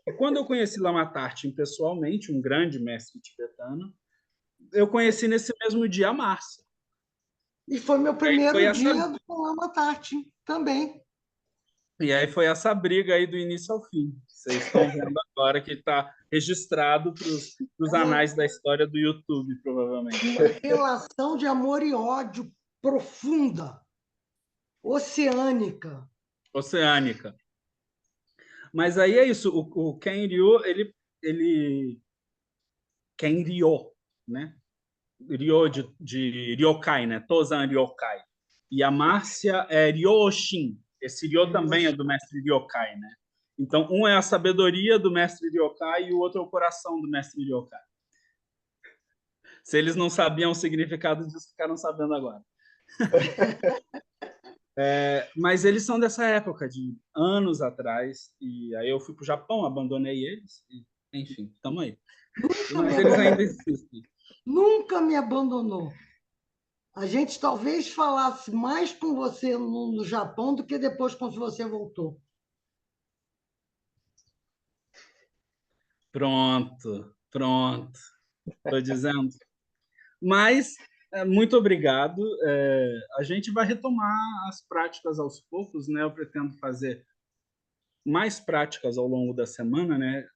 Speaker 1: E quando eu conheci Lama Tartin pessoalmente, um grande mestre tibetano, eu conheci nesse mesmo dia a Márcia.
Speaker 3: E foi meu
Speaker 1: Foi
Speaker 3: primeiro
Speaker 1: essa
Speaker 3: dia com Lama Tarte também.
Speaker 1: E aí foi essa briga aí do início ao fim. Vocês estão vendo agora que está registrado para os anais da história do YouTube, provavelmente.
Speaker 3: Uma relação de amor e ódio profunda, oceânica.
Speaker 1: Oceânica. Mas aí é isso, o Kenryo, ele Kenryo, né? Ryo de Ryokai, né? Tozan Ryokai. E a Márcia é Ryoshin. Esse Ryo também é do mestre Ryokai, né? Então, um é a sabedoria do mestre Ryokai e o outro é o coração do mestre Ryokai. Se eles não sabiam o significado disso, ficaram sabendo agora. Mas eles são dessa época, de anos atrás. E aí eu fui para o Japão, abandonei eles. E, enfim, estamos aí. Mas eles ainda existem.
Speaker 3: Nunca me abandonou. A gente talvez falasse mais com você no Japão do que depois quando você voltou.
Speaker 1: Pronto, pronto. Estou dizendo. Mas, muito obrigado. A gente vai retomar as práticas aos poucos, né? Eu pretendo fazer mais práticas ao longo da semana, né?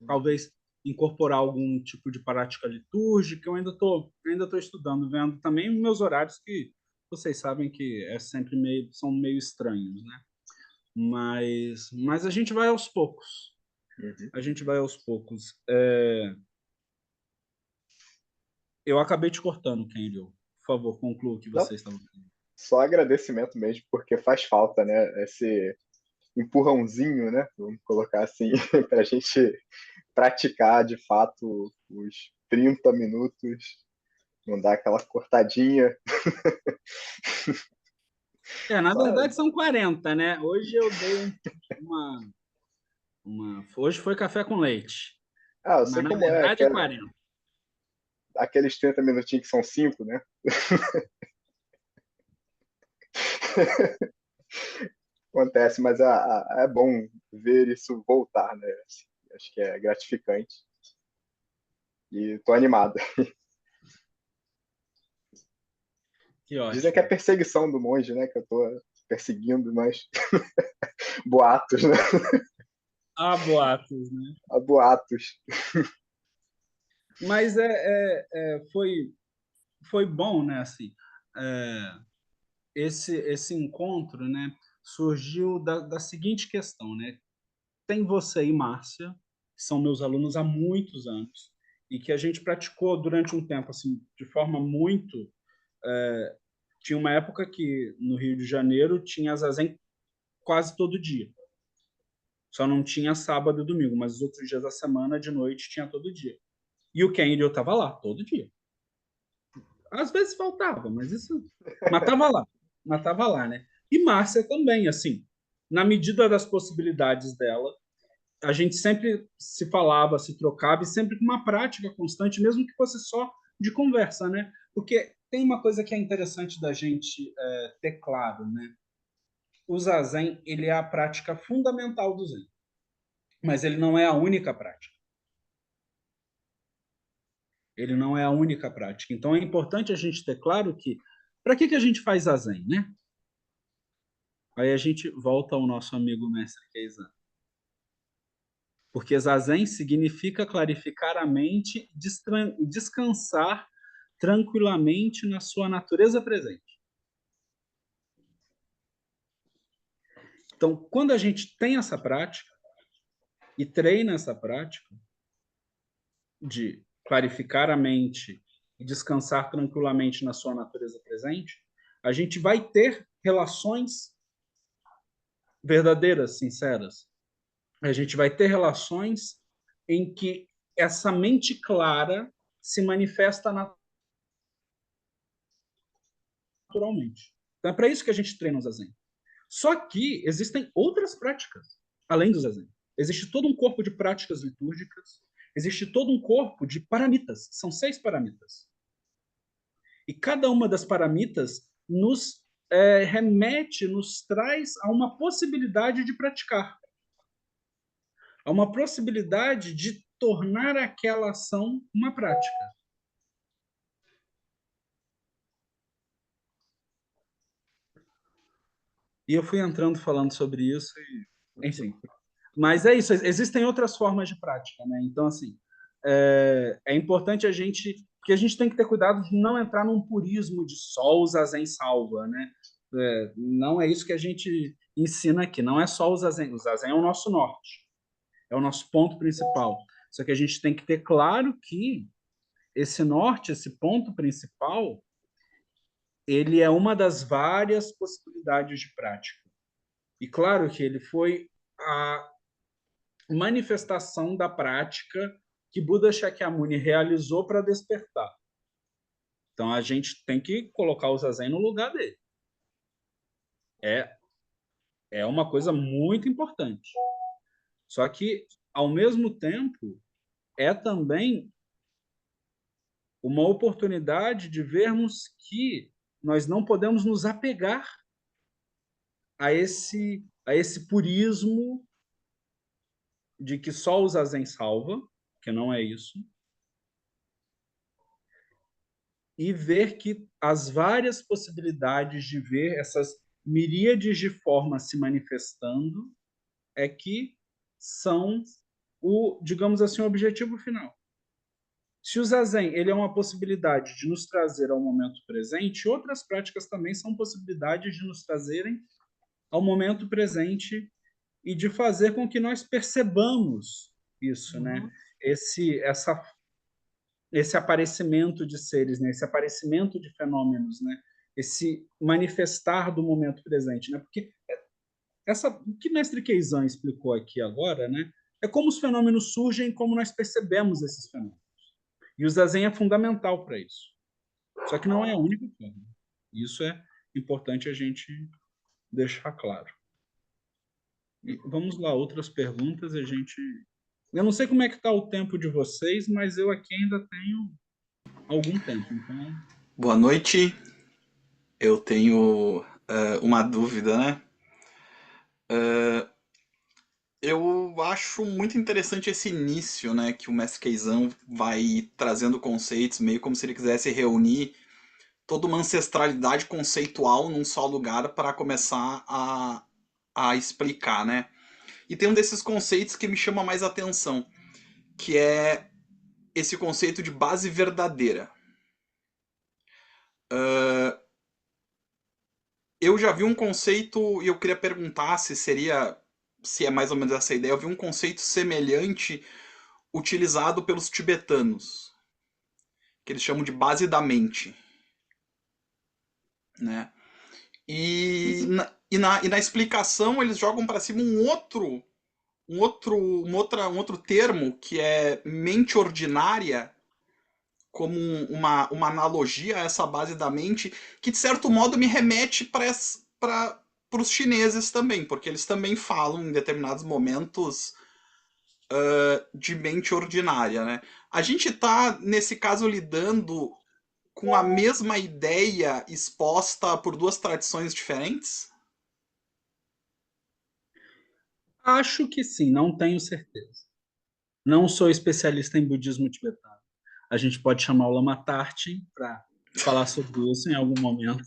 Speaker 1: Talvez incorporar algum tipo de prática litúrgica. Eu ainda tô estudando, vendo também meus horários que vocês sabem que são meio estranhos, né? Mas a gente vai aos poucos. A gente vai aos poucos. Eu acabei te cortando, Kenrio. Por favor, conclua o que
Speaker 2: Não,
Speaker 1: vocês estavam falando.
Speaker 2: só agradecimento mesmo, porque faz falta, né? Esse empurrãozinho, né? Vamos colocar assim, para a gente praticar de fato os 30 minutos, não dar aquela cortadinha.
Speaker 1: Na
Speaker 2: Só,
Speaker 1: verdade são 40, né? Hoje eu dei hoje foi café com leite,
Speaker 2: eu
Speaker 1: mas
Speaker 2: sei
Speaker 1: na
Speaker 2: como é,
Speaker 1: verdade é 40.
Speaker 2: aqueles 30 minutinhos que são 5, né? Acontece, mas é bom ver isso voltar, né? Acho que é gratificante. E tô animado.
Speaker 1: Que ótimo.
Speaker 2: Dizem que é perseguição do monge, né? Que eu tô perseguindo, mas boatos, né?
Speaker 1: Há boatos, né?
Speaker 2: Há boatos.
Speaker 1: Mas foi bom, né? Assim, esse encontro, né? Surgiu da seguinte questão, né? Tem você e Márcia, que são meus alunos há muitos anos, e que a gente praticou durante um tempo, assim, de forma muito... tinha uma época que no Rio de Janeiro tinha zazen quase todo dia. Só não tinha sábado e domingo, mas os outros dias da semana, de noite, tinha todo dia. E o Kennedy eu estava lá, todo dia. Às vezes faltava, mas isso... Mas tava lá, né? E Márcia também, assim, na medida das possibilidades dela, a gente sempre se falava, se trocava, e sempre com uma prática constante, mesmo que fosse só de conversa, né? Porque tem uma coisa que é interessante da gente ter claro, né? O Zazen, ele é a prática fundamental do Zen, mas ele não é a única prática. Ele não é a única prática. Então é importante a gente ter claro que para que a gente faz Zazen, né? Aí a gente volta ao nosso amigo mestre Keizan. Porque Zazen significa clarificar a mente e descansar tranquilamente na sua natureza presente. Então, quando a gente tem essa prática e treina essa prática de clarificar a mente e descansar tranquilamente na sua natureza presente, a gente vai ter relações verdadeiras, sinceras. A gente vai ter relações em que essa mente clara se manifesta naturalmente. Então é para isso que a gente treina o Zazen. Só que existem outras práticas, além do Zazen. Existe todo um corpo de práticas litúrgicas, existe todo um corpo de paramitas, são 6 paramitas. E cada uma das paramitas nos remete, nos traz a uma possibilidade de praticar, a uma possibilidade de tornar aquela ação uma prática. E eu fui entrando falando sobre isso, e, enfim. Mas é isso, existem outras formas de prática, né? Então, assim, é importante a gente... Porque a gente tem que ter cuidado de não entrar num purismo de só o Zazen salva, né? Não é isso que a gente ensina aqui, não é só o Zazen. O Zazen é o nosso norte, é o nosso ponto principal. Só que a gente tem que ter claro que esse norte, esse ponto principal, ele é uma das várias possibilidades de prática. E claro que ele foi a manifestação da prática que Buda Shakyamuni realizou para despertar. Então a gente tem que colocar o Zazen no lugar dele. É uma coisa muito importante. Só que, ao mesmo tempo, é também uma oportunidade de vermos que nós não podemos nos apegar a esse purismo de que só o Zazen salva, que não é isso, e ver que as várias possibilidades de ver essas miríades de formas se manifestando é que são digamos assim, o objetivo final. Se o Zazen ele é uma possibilidade de nos trazer ao momento presente, outras práticas também são possibilidades de nos trazerem ao momento presente e de fazer com que nós percebamos isso, né? Esse aparecimento de seres, né? Esse aparecimento de fenômenos, né? Esse manifestar do momento presente, né? Porque o que mestre Keizan explicou aqui agora, né? É como os fenômenos surgem e como nós percebemos esses fenômenos. E o Zazen é fundamental para isso. Só que não é a única forma. Isso é importante a gente deixar claro. E vamos lá, outras perguntas. Eu não sei como é que está o tempo de vocês, mas eu aqui ainda tenho algum tempo. Então,
Speaker 4: Boa noite. Eu tenho uma dúvida, né? Eu acho muito interessante esse início, né? Que o mestre Keizan vai trazendo conceitos, meio como se ele quisesse reunir toda uma ancestralidade conceitual num só lugar para começar a explicar, né? E tem um desses conceitos que me chama mais atenção, que é esse conceito de base verdadeira. Eu já vi um conceito e eu queria perguntar se é mais ou menos essa ideia. Eu vi um conceito semelhante utilizado pelos tibetanos, que eles chamam de base da mente, né? E na explicação eles jogam para cima um outro termo que é mente ordinária, como uma analogia a essa base da mente, que de certo modo me remete para os chineses também, porque eles também falam em determinados momentos de mente ordinária, né? A gente está, nesse caso, lidando com a mesma ideia exposta por duas tradições diferentes?
Speaker 1: acho que sim, não tenho certeza. Não sou especialista em budismo tibetano. A gente pode chamar o Lama Tartin para falar sobre isso em algum momento.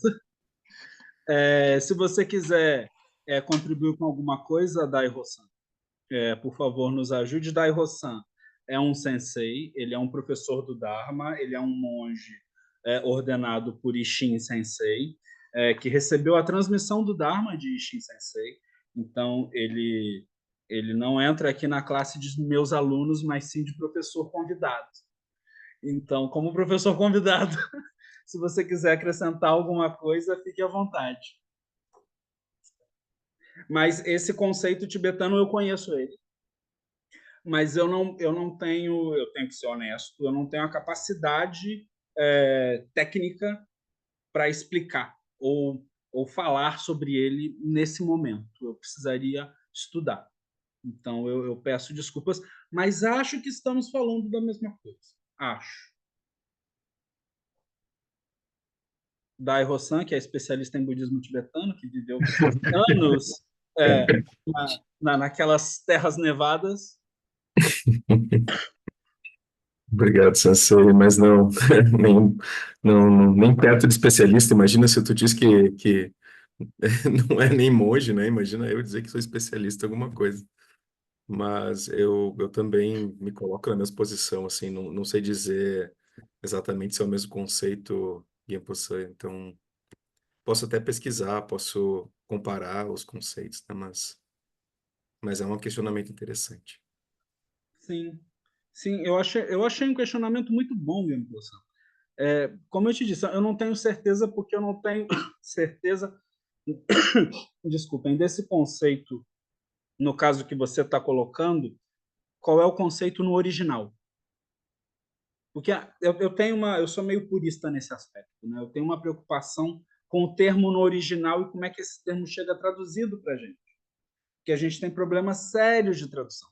Speaker 1: Se você quiser contribuir com alguma coisa, Dai-Ho-san, por favor, nos ajude. Dai-Ho-san é um sensei, ele é um professor do Dharma, ele é um monge ordenado por Ishin Sensei, que recebeu a transmissão do Dharma de Ishin Sensei. Então, ele não entra aqui na classe de meus alunos, mas sim de professor convidado. Então, como professor convidado, se você quiser acrescentar alguma coisa, fique à vontade. Mas esse conceito tibetano eu conheço ele, mas eu tenho que ser honesto, eu não tenho a capacidade técnica para explicar ou falar sobre ele nesse momento. Eu precisaria estudar. Então eu peço desculpas, mas acho que estamos falando da mesma coisa. Acho. Dai Hossan, que é especialista em budismo tibetano, que viveu anos é, naquelas terras nevadas.
Speaker 5: Obrigado, Sensei, mas não, nem perto de especialista. Imagina se tu diz que não é nem monge, né? Imagina eu dizer que sou especialista em alguma coisa. Mas eu também me coloco na mesma posição, assim, não sei dizer exatamente se é o mesmo conceito Genpo-san, então posso até pesquisar, posso comparar os conceitos, né? Mas é um questionamento interessante.
Speaker 1: Sim, sim, eu achei um questionamento muito bom, mesmo, Wilson. Como eu te disse, eu não tenho certeza porque eu não tenho certeza, desculpem, desse conceito, no caso que você está colocando, qual é o conceito no original. Porque eu sou meio purista nesse aspecto, né? Eu tenho uma preocupação com o termo no original e como é que esse termo chega traduzido para a gente. Porque a gente tem problemas sérios de tradução.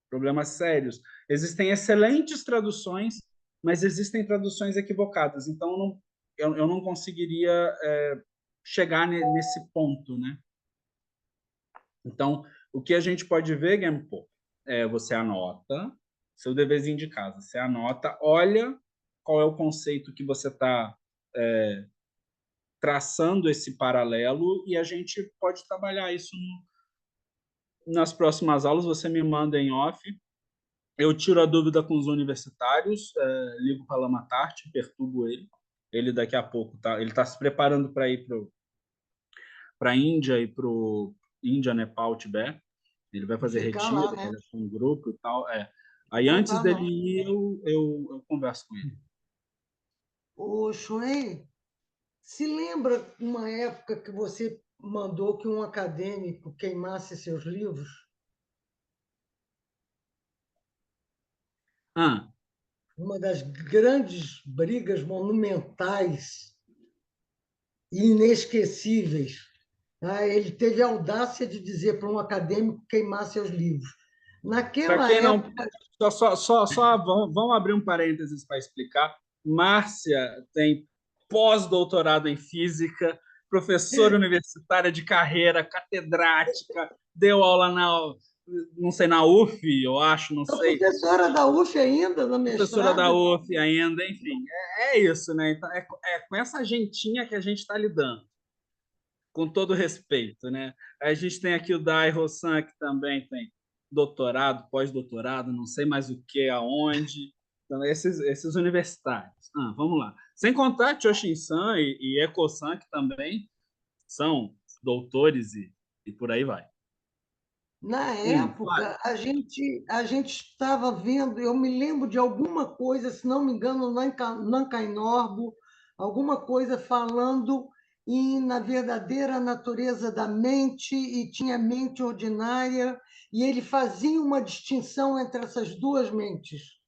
Speaker 1: Problemas sérios. Existem excelentes traduções, mas existem traduções equivocadas. Então, eu não conseguiria chegar nesse ponto, né? Então, o que a gente pode ver, Genpo, você anota seu deverzinho de casa. Você anota, olha qual é o conceito que você está traçando esse paralelo e a gente pode trabalhar isso nas próximas aulas. Você me manda em off. Eu tiro a dúvida com os universitários, ligo para a Lamatarte, perturbo ele. Ele daqui a pouco ele está se preparando para ir para a Índia e para o Índia, Nepal, Tibete. Ele vai fazer
Speaker 3: Ficar
Speaker 1: retiro,
Speaker 3: lá, né?
Speaker 1: vai com um grupo e tal. Aí antes
Speaker 3: Voltar,
Speaker 1: dele
Speaker 3: não.
Speaker 1: ir, eu converso com ele.
Speaker 3: Ô, Chuen, se lembra uma época que você mandou que um acadêmico queimasse seus livros?
Speaker 1: Ah,
Speaker 3: Uma das grandes brigas monumentais e inesquecíveis. Ele teve a audácia de dizer para um acadêmico queimar seus livros.
Speaker 1: para
Speaker 3: Naquela
Speaker 1: quem não.
Speaker 3: época,
Speaker 1: Vamos abrir um parênteses para explicar. Márcia tem pós-doutorado em física, professora universitária de carreira, catedrática, deu aula não sei, na UF, eu acho, não
Speaker 3: Sou
Speaker 1: sei,
Speaker 3: professora da UF ainda, no
Speaker 1: professora da
Speaker 3: mestrado.
Speaker 1: UF ainda, enfim, é isso, né? Então, é com essa gentinha que a gente está lidando, com todo respeito, né? A gente tem aqui o Dai Rossan, que também tem doutorado, pós-doutorado, não sei mais o que, aonde. Então, esses universitários. Vamos lá. Sem contar Choshin-san e Eko-san, que também são doutores e por aí vai.
Speaker 3: Na
Speaker 1: Vai.
Speaker 3: época, a gente estava vendo, eu me lembro de alguma coisa, se não me engano, Nankai Norbu, alguma coisa falando na verdadeira natureza da mente, e tinha mente ordinária, e ele fazia uma distinção entre essas duas mentes.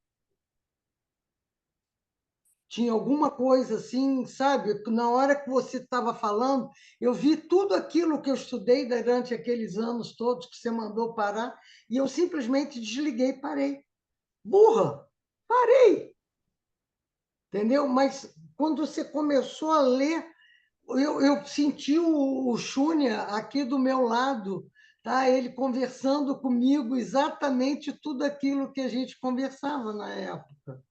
Speaker 3: Tinha alguma coisa assim, sabe? Na hora que você estava falando, eu vi tudo aquilo que eu estudei durante aqueles anos todos que você mandou parar, e eu simplesmente desliguei e parei. Burra! Parei! Entendeu? Mas quando você começou a ler, eu senti o Shúnia aqui do meu lado, tá? Ele conversando comigo exatamente tudo aquilo que a gente conversava na época.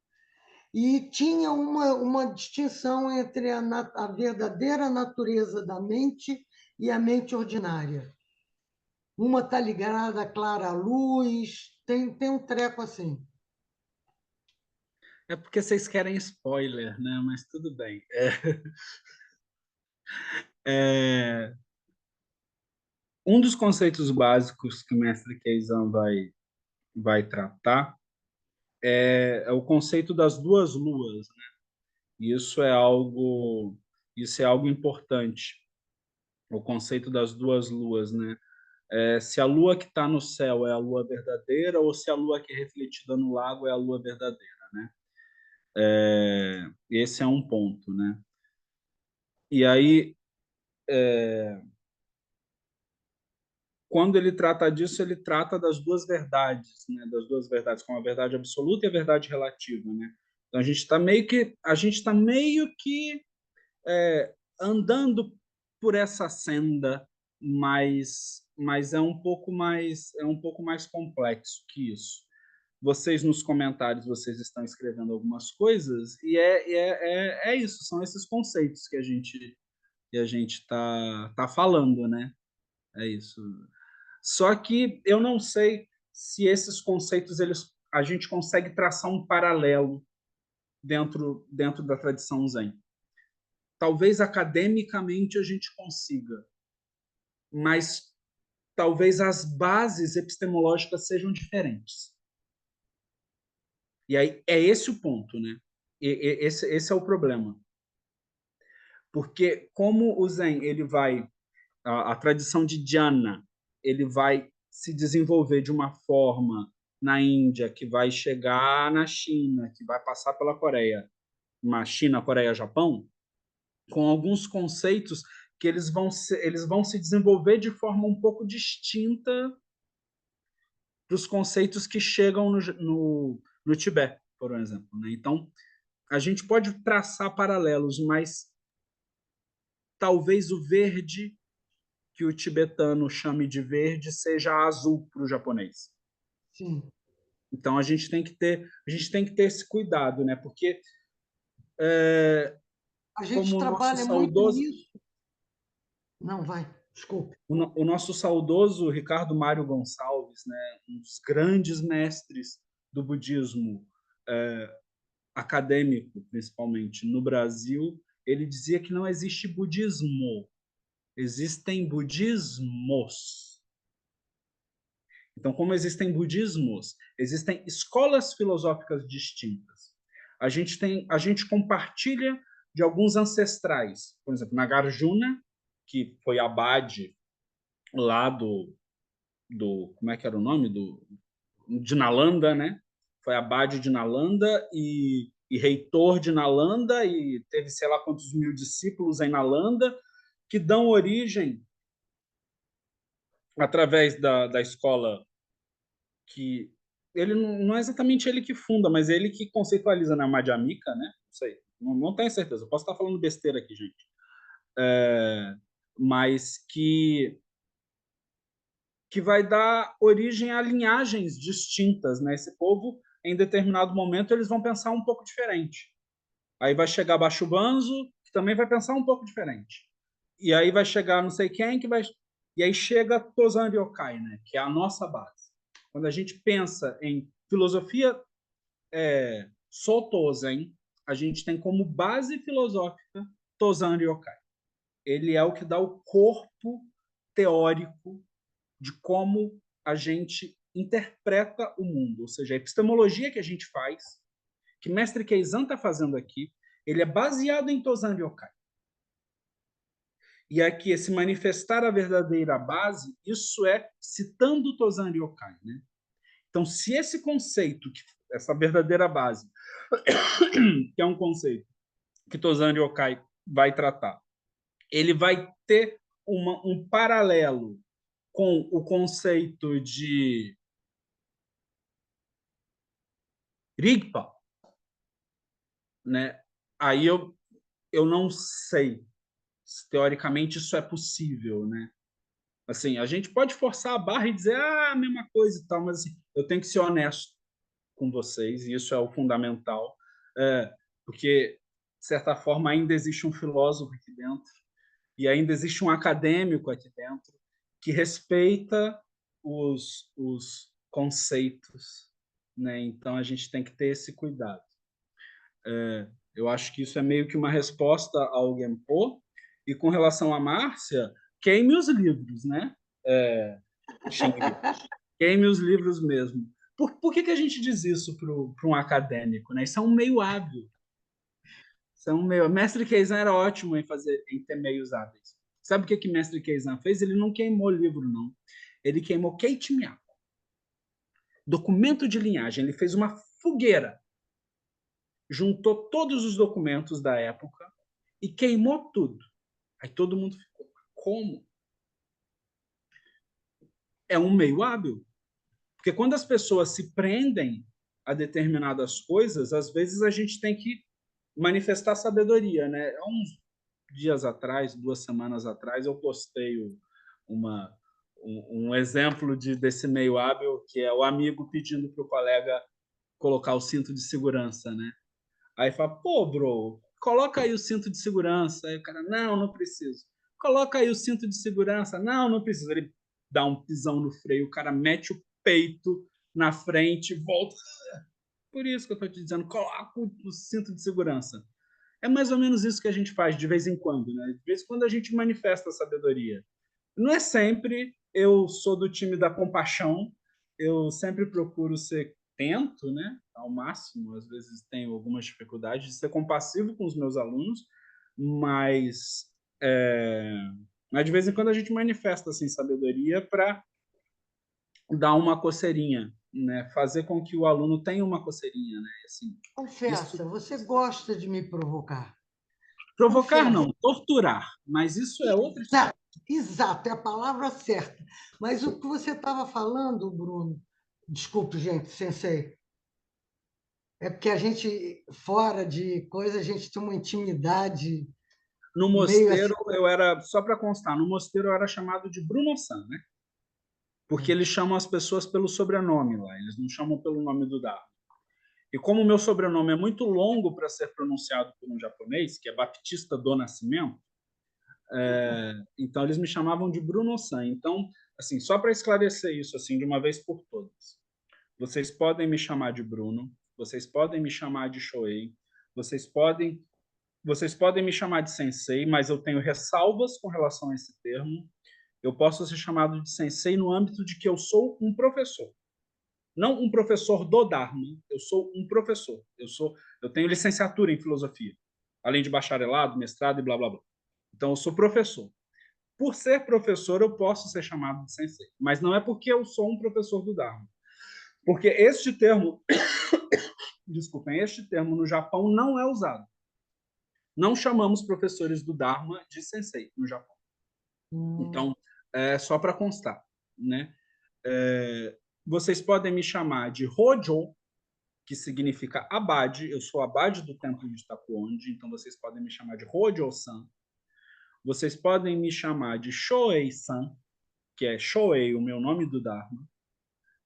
Speaker 3: E tinha uma distinção entre a verdadeira natureza da mente e a mente ordinária. Uma está ligada à clara luz, tem um treco assim.
Speaker 1: É porque vocês querem spoiler, né? Mas tudo bem. Um dos conceitos básicos que o mestre Keizan vai tratar é o conceito das duas luas. E isso é algo importante, o conceito das duas luas, né? Se a lua que está no céu é a lua verdadeira ou se a lua que é refletida no lago é a lua verdadeira, né? Esse é um ponto, né? E aí, quando ele trata disso, ele trata das duas verdades, né? Das duas verdades, como a verdade absoluta e a verdade relativa, né? Então a gente está meio que andando por essa senda, mas é um pouco mais complexo que isso. Vocês nos comentários vocês estão escrevendo algumas coisas e é isso, são esses conceitos que a gente tá falando, né? É isso. Só que eu não sei se esses conceitos a gente consegue traçar um paralelo dentro da tradição Zen. Talvez academicamente a gente consiga, mas talvez as bases epistemológicas sejam diferentes. E aí é esse o ponto, né? Esse é o problema. Porque como o Zen, a tradição de Dhyana, ele vai se desenvolver de uma forma na Índia, que vai chegar na China, que vai passar pela Coreia, uma China, Coreia, Japão, com alguns conceitos que eles vão se desenvolver de forma um pouco distinta dos conceitos que chegam no Tibete, por exemplo, né? Então, a gente pode traçar paralelos, mas talvez o verde que o tibetano chame de verde seja azul para o japonês.
Speaker 3: Sim.
Speaker 1: Então a gente tem que ter esse cuidado, né? Porque
Speaker 3: A gente
Speaker 1: como o nosso
Speaker 3: trabalha muito
Speaker 1: saudoso
Speaker 3: nisso. Não, vai, desculpe.
Speaker 1: o nosso saudoso Ricardo Mário Gonçalves, né? Um dos grandes mestres do budismo acadêmico, principalmente no Brasil, ele dizia que não existe budismo, existem budismos. Então, como existem budismos, existem escolas filosóficas distintas. A gente compartilha de alguns ancestrais. Por exemplo, Nagarjuna, que foi abade lá do como é que era o nome de Nalanda, né? Foi abade de Nalanda e reitor de Nalanda e teve sei lá quantos mil discípulos em Nalanda que dão origem através da escola que ele não é exatamente ele que funda, mas ele que conceitualiza na Madhyamika, né? sei, não tenho certeza, eu posso estar falando besteira aqui, gente. Mas que vai dar origem a linhagens distintas, né? Esse povo, em determinado momento, eles vão pensar um pouco diferente. Aí vai chegar Baixo Banzo, que também vai pensar um pouco diferente. E aí vai chegar não sei quem, que vai... E aí chega Tozan Ryokai, né? Que é a nossa base. Quando a gente pensa em filosofia Soto Zen, a gente tem como base filosófica Tozan Ryokai. Ele é o que dá o corpo teórico de como a gente interpreta o mundo, ou seja, a epistemologia que a gente faz, que Mestre Keizan está fazendo aqui, ele é baseado em Tozan Ryokai. E aqui, esse manifestar a verdadeira base, isso é citando Tozan Ryokai, né? Então, se esse conceito, essa verdadeira base, que é um conceito que Tozan Ryokai vai tratar, ele vai ter um paralelo com o conceito de Rigpa, né? Aí eu não sei se teoricamente isso é possível, né? Assim, a gente pode forçar a barra e dizer a mesma coisa e tal, mas assim, eu tenho que ser honesto com vocês, e isso é o fundamental, porque, de certa forma, ainda existe um filósofo aqui dentro, e ainda existe um acadêmico aqui dentro, que respeita os conceitos, né? Então, a gente tem que ter esse cuidado. Eu acho que isso é meio que uma resposta ao Genpo, e com relação à Márcia, queime os livros, né? Queime os livros mesmo. Por que a gente diz isso para um acadêmico, né? Isso é um meio hábil. Isso é um meio... Mestre Keizan era ótimo em ter meios hábeis. Sabe o que Mestre Keizan fez? Ele não queimou livro, não. Ele queimou Keiichi Miyako. Documento de linhagem. Ele fez uma fogueira. Juntou todos os documentos da época e queimou tudo. Aí todo mundo ficou, como? É um meio hábil. Porque quando as pessoas se prendem a determinadas coisas, às vezes a gente tem que manifestar sabedoria, né? Há uns dias atrás, 2 semanas atrás, eu postei um exemplo desse meio hábil, que é o amigo pedindo para o colega colocar o cinto de segurança, né? Aí fala, pô, bro, coloca aí o cinto de segurança. Aí o cara, não preciso. Coloca aí o cinto de segurança. Não preciso. Ele dá um pisão no freio, o cara mete o peito na frente, volta. Por isso que eu estou te dizendo, coloca o cinto de segurança. É mais ou menos isso que a gente faz de vez em quando, né? De vez em quando a gente manifesta a sabedoria. Não é sempre, eu sou do time da compaixão, eu sempre procuro tento, né, ao máximo, às vezes tenho algumas dificuldades de ser compassivo com os meus alunos, mas, mas de vez em quando a gente manifesta assim, sabedoria para dar uma coceirinha, né, fazer com que o aluno tenha uma coceirinha, né, assim,
Speaker 3: Confessa, você gosta de me provocar.
Speaker 1: provocar
Speaker 3: Confessa.
Speaker 1: não, torturar, mas isso é outra história.
Speaker 3: Exato, é a palavra certa. Mas o que você estava falando, Bruno, desculpe, gente, sensei, é porque a gente, fora de coisa, a gente tem uma intimidade
Speaker 1: No
Speaker 3: meio assim.
Speaker 1: mosteiro, só para constar, no mosteiro eu era chamado de Bruno-san, né? Porque eles chamam as pessoas pelo sobrenome lá, eles não chamam pelo nome do Dharma. E como o meu sobrenome é muito longo para ser pronunciado por um japonês, que é Baptista do Nascimento, então eles me chamavam de Bruno-san. Então, assim, só para esclarecer isso assim de uma vez por todas, vocês podem me chamar de Bruno, vocês podem me chamar de Shoei, vocês podem me chamar de sensei, mas eu tenho ressalvas com relação a esse termo. Eu posso ser chamado de sensei no âmbito de que eu sou um professor. Não um professor do Dharma, eu sou um professor. Eu tenho licenciatura em filosofia, além de bacharelado, mestrado e blá blá blá. Então eu sou professor. Por ser professor, eu posso ser chamado de sensei, mas não é porque eu sou um professor do Dharma. Porque este termo, desculpem, este termo no Japão não é usado. Não chamamos professores do Dharma de sensei no Japão. Então, só para constar, né? Vocês podem me chamar de Hojo, que significa abade. Eu sou abade do templo de Itakuonji, então vocês podem me chamar de Hojo-san. Vocês podem me chamar de Shoei-san, que é Shoei, o meu nome do Dharma.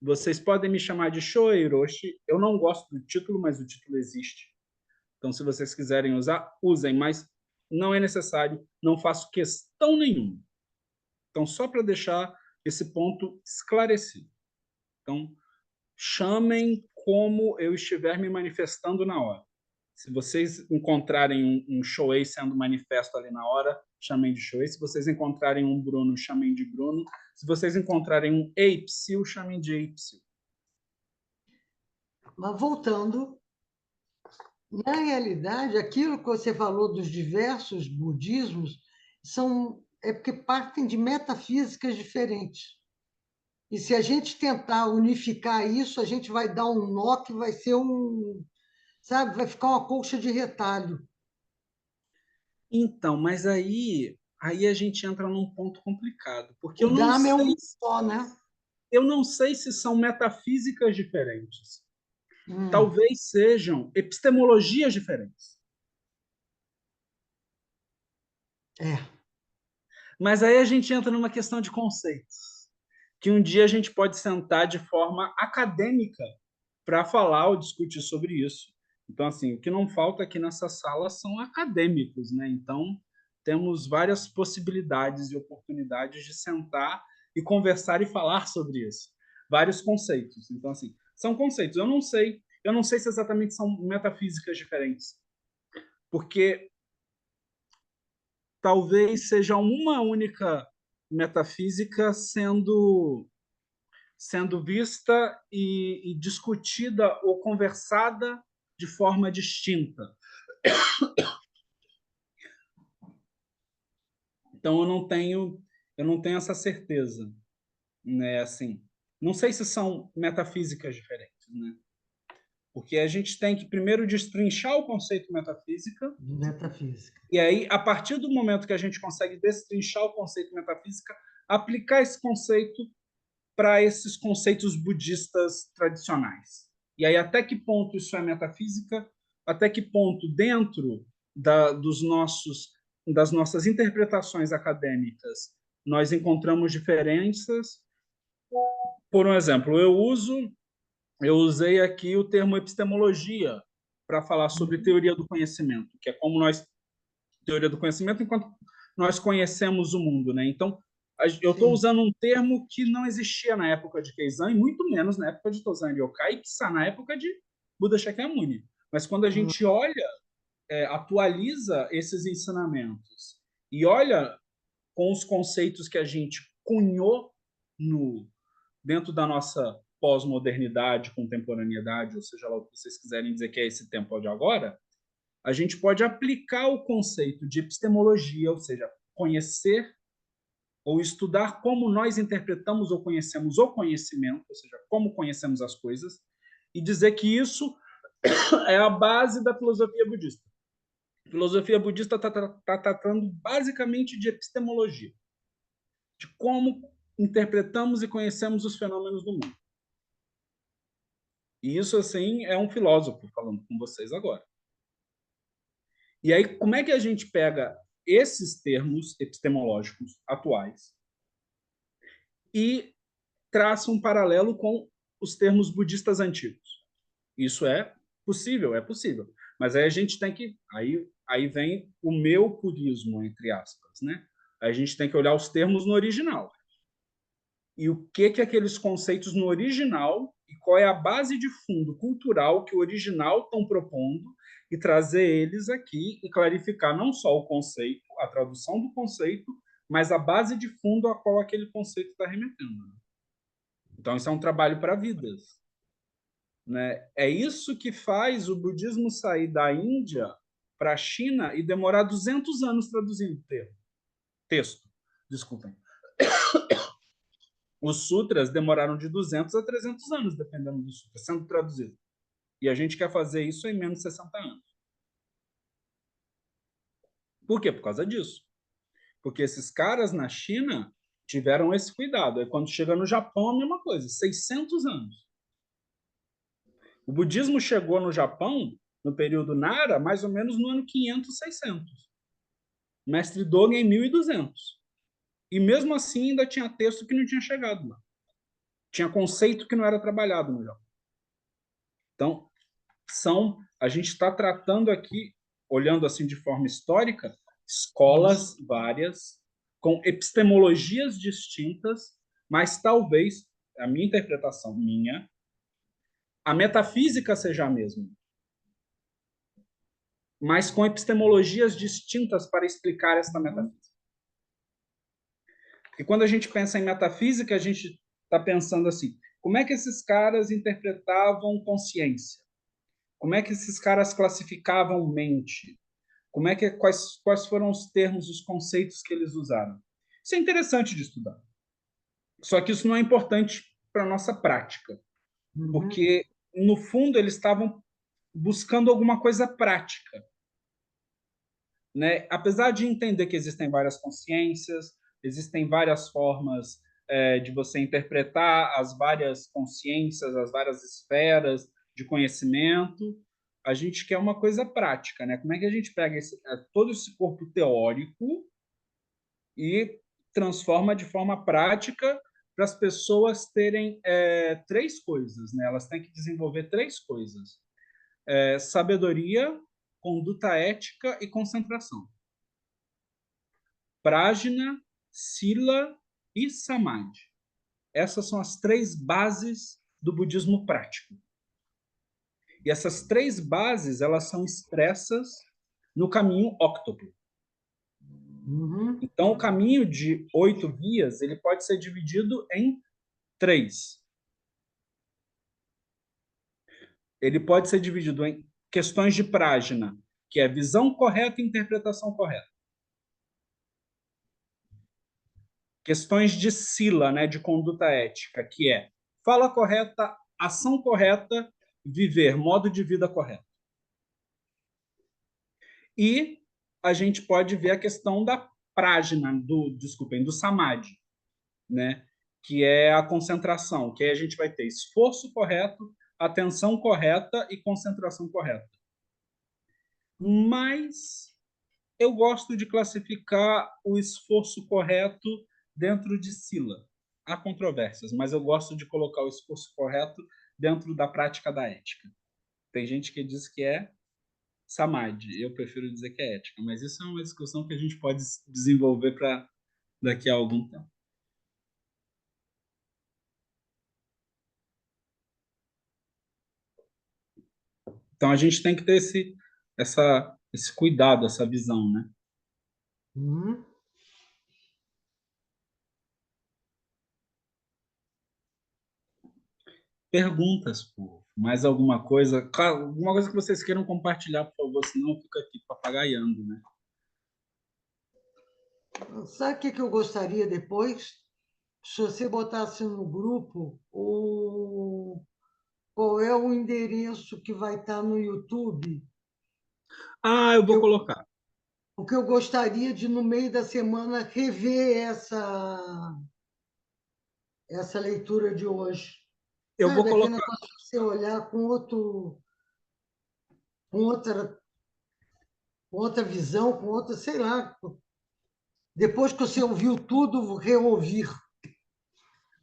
Speaker 1: Vocês podem me chamar de Shoei Roshi. Eu não gosto do título, mas o título existe. Então, se vocês quiserem usar, usem, mas não é necessário, não faço questão nenhuma. Então, só para deixar esse ponto esclarecido. Então, chamem como eu estiver me manifestando na hora. Se vocês encontrarem um Shoei sendo manifesto ali na hora, chamem de Shoei. Se vocês encontrarem um Bruno, chamem de Bruno. Se vocês encontrarem um Eipsil, chamem de Eipsil.
Speaker 3: Mas voltando, na realidade, aquilo que você falou dos diversos budismos é porque partem de metafísicas diferentes. E se a gente tentar unificar isso, a gente vai dar um nó que vai ser sabe, vai ficar uma colcha de retalho.
Speaker 1: Então, mas aí a gente entra num ponto complicado, porque
Speaker 3: O Dharma é um só, né?
Speaker 1: eu não sei se são metafísicas diferentes. Talvez sejam epistemologias diferentes. Mas aí a gente entra numa questão de conceitos, que um dia a gente pode sentar de forma acadêmica para falar ou discutir sobre isso. Então, assim, o que não falta aqui nessa sala são acadêmicos, né? Então, temos várias possibilidades e oportunidades de sentar e conversar e falar sobre isso. Vários conceitos. Então, assim, são conceitos. Eu não sei se exatamente são metafísicas diferentes, porque talvez seja uma única metafísica sendo vista e discutida ou conversada de forma distinta. Então eu não tenho essa certeza, né? Assim, não sei se são metafísicas diferentes, né? Porque a gente tem que primeiro destrinchar o conceito metafísica. E aí, a partir do momento que a gente consegue destrinchar o conceito metafísica, aplicar esse conceito para esses conceitos budistas tradicionais. E aí, até que ponto isso é metafísica? Até que ponto, dentro das nossas interpretações acadêmicas, nós encontramos diferenças? Por um exemplo, eu usei aqui o termo epistemologia para falar sobre teoria do conhecimento, que é como teoria do conhecimento enquanto nós conhecemos o mundo, né? Então, eu estou usando um termo que não existia na época de Keizan e muito menos na época de Tozan Ryokai, que está na época de Buda Shakyamuni. Mas quando a gente olha, atualiza esses ensinamentos e olha com os conceitos que a gente cunhou dentro da nossa pós-modernidade, contemporaneidade, ou seja lá o que vocês quiserem dizer que é esse tempo de agora, a gente pode aplicar o conceito de epistemologia, ou seja, conhecer ou estudar como nós interpretamos ou conhecemos o conhecimento, ou seja, como conhecemos as coisas, e dizer que isso é a base da filosofia budista. A filosofia budista está tratando basicamente de epistemologia, de como interpretamos e conhecemos os fenômenos do mundo. E isso, assim, é um filósofo falando com vocês agora. E aí, como é que a gente pega esses termos epistemológicos atuais e traça um paralelo com os termos budistas antigos? Isso é possível, é possível. Mas aí a gente tem que... Aí vem o meu purismo, entre aspas, né? Aí a gente tem que olhar os termos no original. E o que aqueles conceitos no original e qual é a base de fundo cultural que o original estão propondo e trazer eles aqui e clarificar não só o conceito, a tradução do conceito, mas a base de fundo a qual aquele conceito está remetendo. Então, isso é um trabalho para vidas, né? É isso que faz o budismo sair da Índia para a China e demorar 200 anos traduzindo texto. Desculpem. Os sutras demoraram de 200 a 300 anos, dependendo do sutra, sendo traduzido. E a gente quer fazer isso em menos de 60 anos. Por quê? Por causa disso. Porque esses caras na China tiveram esse cuidado. Aí quando chega no Japão, a mesma coisa, 600 anos. O budismo chegou no Japão, no período Nara, mais ou menos no ano 500, 600. Mestre Dogen em 1200. E mesmo assim ainda tinha texto que não tinha chegado lá. Tinha conceito que não era trabalhado no Japão. Então, a gente está tratando aqui, olhando assim de forma histórica, escolas várias, com epistemologias distintas, mas talvez, a minha interpretação, a metafísica seja a mesma, mas com epistemologias distintas para explicar esta metafísica. E quando a gente pensa em metafísica, a gente está pensando assim, como é que esses caras interpretavam consciência? Como é que esses caras classificavam mente? Quais foram os termos, os conceitos que eles usaram? Isso é interessante de estudar. Só que isso não é importante para a nossa prática, porque, no fundo, eles estavam buscando alguma coisa prática. Né? Apesar de entender que existem várias consciências, existem várias formas de você interpretar as várias consciências, as várias esferas de conhecimento, a gente quer uma coisa prática, né? Como é que a gente pega todo esse corpo teórico e transforma de forma prática para as pessoas terem três coisas, né? Elas têm que desenvolver três coisas: sabedoria, conduta ética e concentração. Prajna, Sila e Samadhi. Essas são as três bases do budismo prático. E essas três bases, elas são expressas no caminho óctuplo. Então, o caminho de 8 vias, ele pode ser dividido em 3. Ele pode ser dividido em questões de prajna, que é visão correta e interpretação correta. Questões de sila, né, de conduta ética, que é fala correta, ação correta, viver, modo de vida correto. E a gente pode ver a questão da prajna, do samadhi, né, que é a concentração, que aí a gente vai ter esforço correto, atenção correta e concentração correta. Mas eu gosto de classificar o esforço correto dentro de sila. Há controvérsias, mas eu gosto de colocar o esforço correto dentro da prática da ética. Tem gente que diz que é samadhi, eu prefiro dizer que é ética, mas isso é uma discussão que a gente pode desenvolver para daqui a algum tempo. Então a gente tem que ter esse cuidado, essa visão, né? Perguntas, pô. Mais alguma coisa? Claro, alguma coisa que vocês queiram compartilhar, por favor, senão eu fico aqui papagaiando, né?
Speaker 3: Sabe o que eu gostaria depois? Se você botasse no grupo qual é o endereço que vai estar no YouTube.
Speaker 1: Ah, eu vou colocar.
Speaker 3: Porque eu gostaria de, no meio da semana, rever essa leitura de hoje.
Speaker 1: Eu
Speaker 3: Sabe,
Speaker 1: vou
Speaker 3: aquele
Speaker 1: colocar.
Speaker 3: negócio de você olhar com outra visão, com outra, sei lá. Depois que você ouviu tudo, reouvir.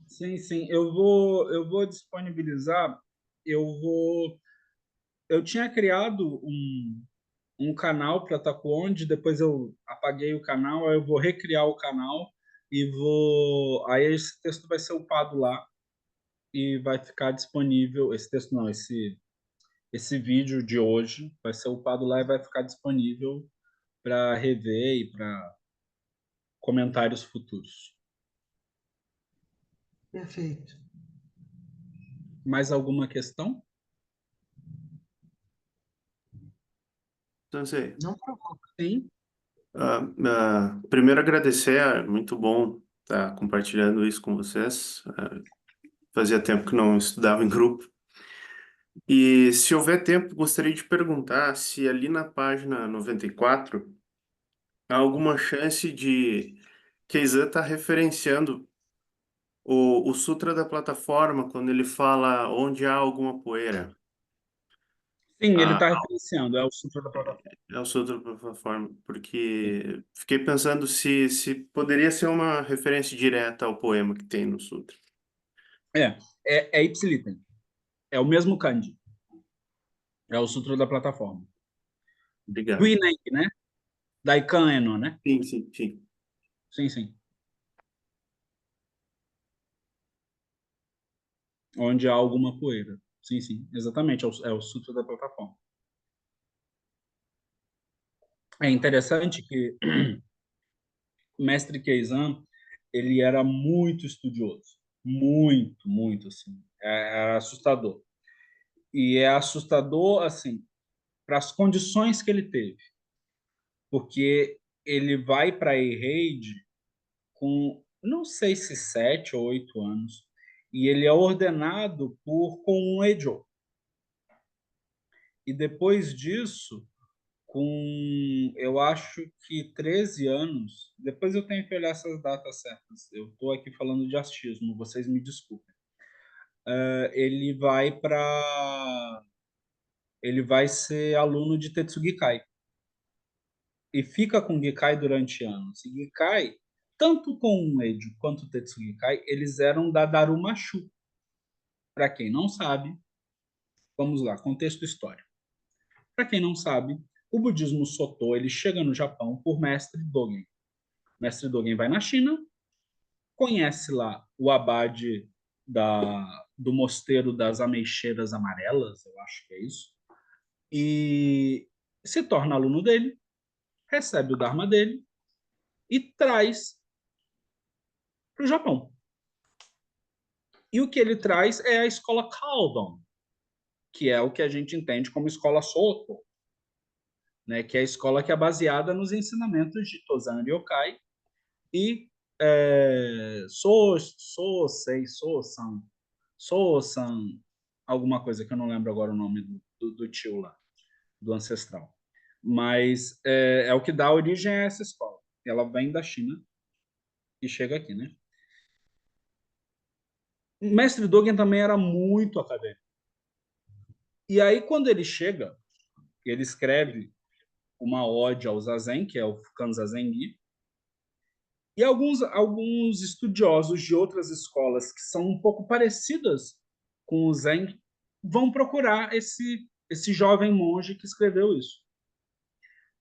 Speaker 1: Sim, sim. Eu vou disponibilizar. Eu tinha criado um canal para Taekwondo, depois eu apaguei o canal, aí eu vou recriar o canal e aí esse texto vai ser upado lá e vai ficar disponível. Esse texto não, esse vídeo de hoje vai ser upado lá e vai ficar disponível para rever e para comentários futuros.
Speaker 3: Perfeito.
Speaker 1: Mais alguma questão?
Speaker 5: Sensei,
Speaker 3: Não provoca.
Speaker 1: Sim.
Speaker 5: primeiro agradecer, é muito bom estar compartilhando isso com vocês. Fazia tempo que não estudava em grupo. E se houver tempo, gostaria de perguntar se ali na página 94 há alguma chance de que a Izan está referenciando o Sutra da Plataforma quando ele fala onde há alguma poeira.
Speaker 1: Sim, ele
Speaker 5: Ah,
Speaker 1: está referenciando, é o Sutra da plataforma.
Speaker 5: é o Sutra da Plataforma, porque fiquei pensando se poderia ser uma referência direta ao poema que tem no Sutra.
Speaker 1: É ipsilíten. É o mesmo kanji. É o Sutra da plataforma.
Speaker 5: Obrigado.
Speaker 1: Tuinenki, né? Daikan Eno, né?
Speaker 5: Sim, sim, sim.
Speaker 1: Sim, sim. Onde há alguma poeira. Sim, sim. Exatamente. É o Sutra da plataforma. É interessante que o mestre Keizan, ele era muito estudioso. Muito, muito, assim. Era assustador. E é assustador, assim, para as condições que ele teve. Porque ele vai para Ereide com, não sei se 7 ou 8 anos, e ele é ordenado por Kon Ejo. E depois disso, com, eu acho que 13 anos, depois eu tenho que olhar essas datas certas, eu estou aqui falando de achismo, vocês me desculpem. Ele vai para, ele vai ser aluno de Tetsugi Kai e fica com Gikai durante anos. E Gikai, tanto com o Eiji quanto o Tetsugi Kai, eles eram da Darumashu. Para quem não sabe, vamos lá, contexto histórico. Para quem não sabe, o budismo Soto ele chega no Japão por Mestre Dogen. Mestre Dogen vai na China, conhece lá o abade do mosteiro das Ameixeiras Amarelas, eu acho que é isso, e se torna aluno dele, recebe o Dharma dele e traz para o Japão. E o que ele traz é a escola Kaldon, que é o que a gente entende como escola Soto, né, que é a escola que é baseada nos ensinamentos de Tozan Ryokai e Sosan, alguma coisa que eu não lembro agora o nome do tio lá, do ancestral. Mas é o que dá origem a essa escola. Ela vem da China e chega aqui, né? O mestre Dogen também era muito acadêmico. E aí, quando ele chega, ele escreve uma ode ao Zazen, que é o Fukan Zazengi, e alguns estudiosos de outras escolas que são um pouco parecidas com o Zen vão procurar esse jovem monge que escreveu isso.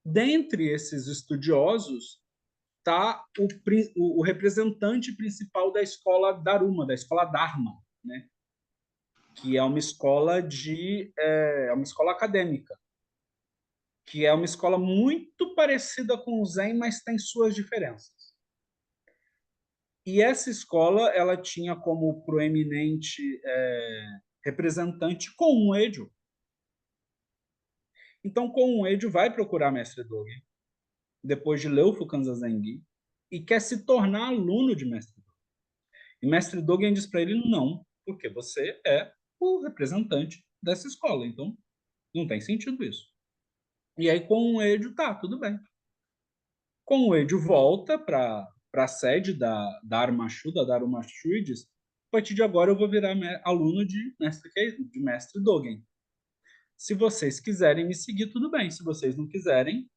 Speaker 1: Dentre esses estudiosos está o representante principal da escola Daruma, da escola Dharma, né? Que é uma escola uma escola acadêmica, que é uma escola muito parecida com o Zen, mas tem suas diferenças. E essa escola ela tinha como proeminente representante Kon Ejo. Então, Kon Ejo vai procurar Mestre Dogen, depois de ler o Fukan Zazengi, e quer se tornar aluno de Mestre Dogen. E Mestre Dogen diz para ele, não, porque você é o representante dessa escola, então não tem sentido isso. E aí Kon Ejo, tá, tudo bem. Kon Ejo volta para a sede da Armashu, da Darumashu, e diz, a partir de agora eu vou virar aluno de Mestre Dogen. Se vocês quiserem me seguir, tudo bem. Se vocês não quiserem,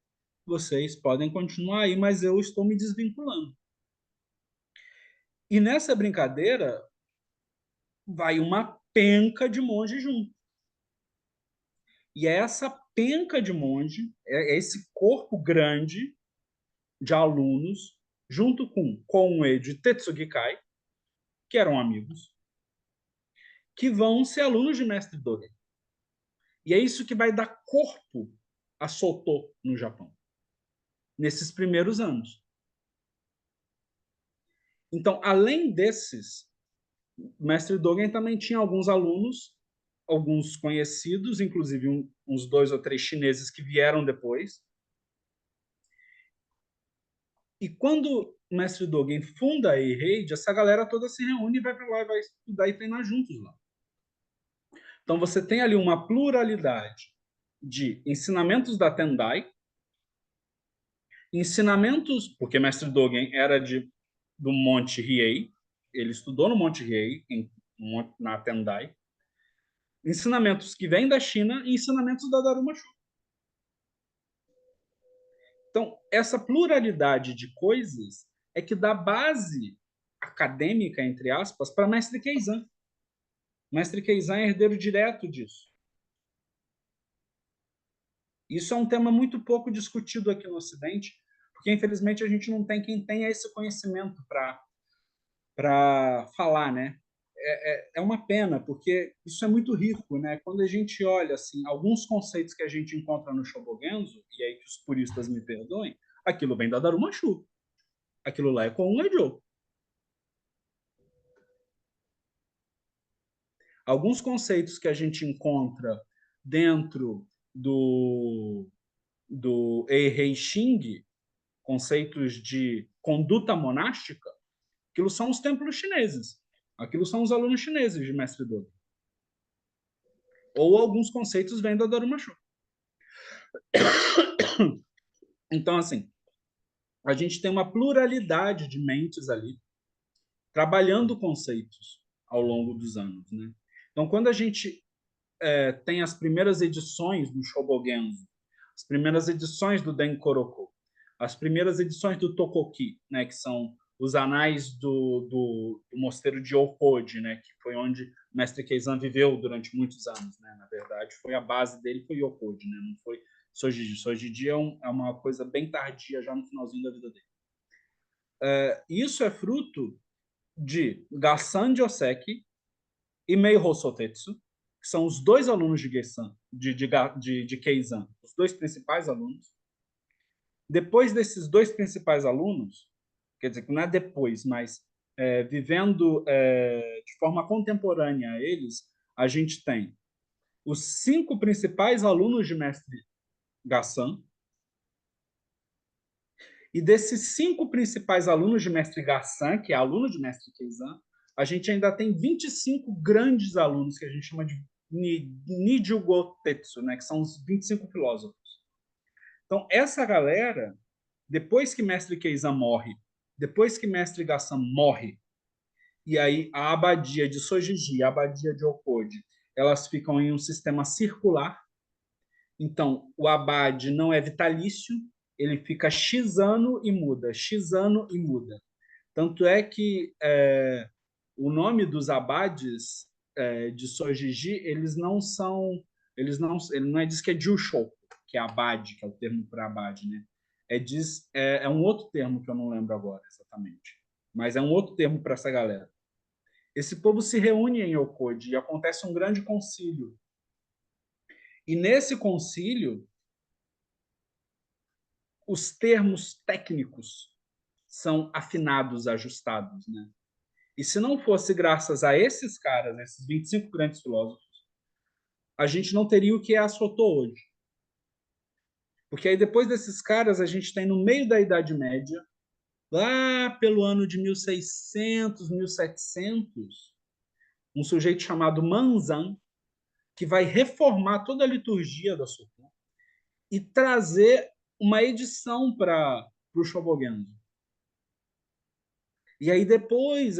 Speaker 1: vocês podem continuar aí, mas eu estou me desvinculando. E nessa brincadeira, vai uma penca de monge junto. E é essa penca de monge, é esse corpo grande de alunos, junto com Konoe e Tetsugi Kai, que eram amigos, que vão ser alunos de Mestre Dogen. E é isso que vai dar corpo a Soto no Japão, nesses primeiros anos. Então, além desses, Mestre Dogen também tinha alguns alunos, alguns conhecidos, inclusive uns 2 ou 3 chineses que vieram depois. E quando o Mestre Dogen funda a E-Raid, essa galera toda se reúne e vai para lá e vai estudar e treinar juntos lá. Então você tem ali uma pluralidade de ensinamentos da Tendai, ensinamentos, porque Mestre Dogen era do Monte Hiei, ele estudou no Monte Hiei, na Tendai, ensinamentos que vêm da China e ensinamentos da Daruma Shu. Então, essa pluralidade de coisas é que dá base acadêmica, entre aspas, para Mestre Keizan. Mestre Keizan é herdeiro direto disso. Isso é um tema muito pouco discutido aqui no Ocidente, porque, infelizmente, a gente não tem quem tenha esse conhecimento para falar, né? É uma pena, porque isso é muito rico, né? Quando a gente olha assim, alguns conceitos que a gente encontra no Shobogenzo, e aí que os puristas me perdoem, aquilo vem da Daruma Shu. Aquilo lá é com o Ejo. Alguns conceitos que a gente encontra dentro do Eihei Xing, conceitos de conduta monástica, aquilo são os templos chineses. Aquilo são os alunos chineses de Mestre Dogen. Ou alguns conceitos vêm da Daruma Shu. Então, assim, a gente tem uma pluralidade de mentes ali, trabalhando conceitos ao longo dos anos, né? Então, quando a gente tem as primeiras edições do Shobogenzo, as primeiras edições do Denkoroku, as primeiras edições do Tokoki, né, que são os anais do mosteiro de Okodi, né, que foi onde o Mestre Keizan viveu durante muitos anos, né? Na verdade, foi a base dele, foi Okodi, né? Não foi Sojiji. Sojiji é uma coisa bem tardia, já no finalzinho da vida dele. Isso é fruto de Gasan Joseki e Meihō Sotetsu, que são os dois alunos de Gesan, de Keizan, os dois principais alunos. Depois desses dois principais alunos, quer dizer, que não é depois, mas vivendo de forma contemporânea a eles, a gente tem os 5 principais alunos de Mestre Gasan, e desses 5 principais alunos de Mestre Gasan, que é aluno de Mestre Keizan, a gente ainda tem 25 grandes alunos, que a gente chama de Nijugo Tetsu, né, que são os 25 filósofos. Então, essa galera, depois que Mestre Keizan morre, depois que Mestre Gasan morre, e aí a abadia de Sojiji, a abadia de Okodi, elas ficam em um sistema circular. Então, o abade não é vitalício, ele fica X ano e muda, X ano e muda. Tanto é que o nome dos abades de Sojiji, eles não são, ele não diz que é Jushoku, que é abade, que é o termo para abade, né? É um outro termo que eu não lembro agora exatamente, mas é um outro termo para essa galera. Esse povo se reúne em Okodi e acontece um grande concílio. E nesse concílio, os termos técnicos são afinados, ajustados, né? E se não fosse graças a esses caras, esses 25 grandes filósofos, a gente não teria o que é a Soto hoje. Porque aí depois desses caras, a gente tem no meio da Idade Média, lá pelo ano de 1600, 1700, um sujeito chamado Manzan, que vai reformar toda a liturgia da Soto e trazer uma edição para o Shobogenzo. E aí depois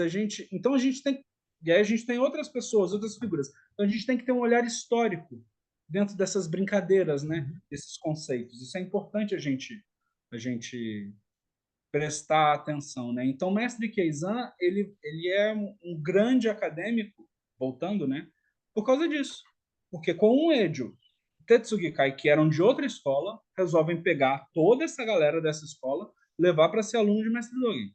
Speaker 1: então a gente tem, e aí a gente tem outras pessoas, outras figuras. Então a gente tem que ter um olhar histórico dentro dessas brincadeiras, né? Desses conceitos. Isso é importante a gente prestar atenção, né? Então Mestre Keizan, ele é um grande acadêmico, voltando, né? Por causa disso. Porque com o Ejo, Tetsugikai, que eram de outra escola, resolvem pegar toda essa galera dessa escola, levar para ser aluno de Mestre Dogen.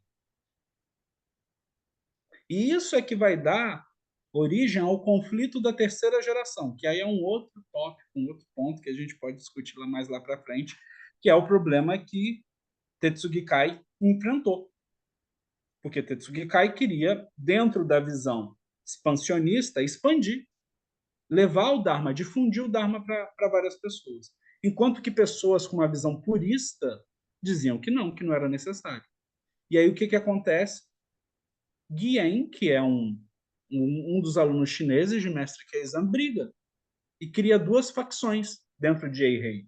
Speaker 1: E isso é que vai dar origem ao conflito da terceira geração, que aí é um outro tópico, um outro ponto que a gente pode discutir mais lá para frente, que é o problema que Tetsugikai enfrentou. Porque Tetsugikai queria, dentro da visão expansionista, expandir, levar o Dharma, difundir o Dharma para várias pessoas. Enquanto que pessoas com uma visão purista diziam que não era necessário. E aí o que acontece? Guien, que é um dos alunos chineses de Mestre Keizan, briga e cria 2 facções dentro de Eihei.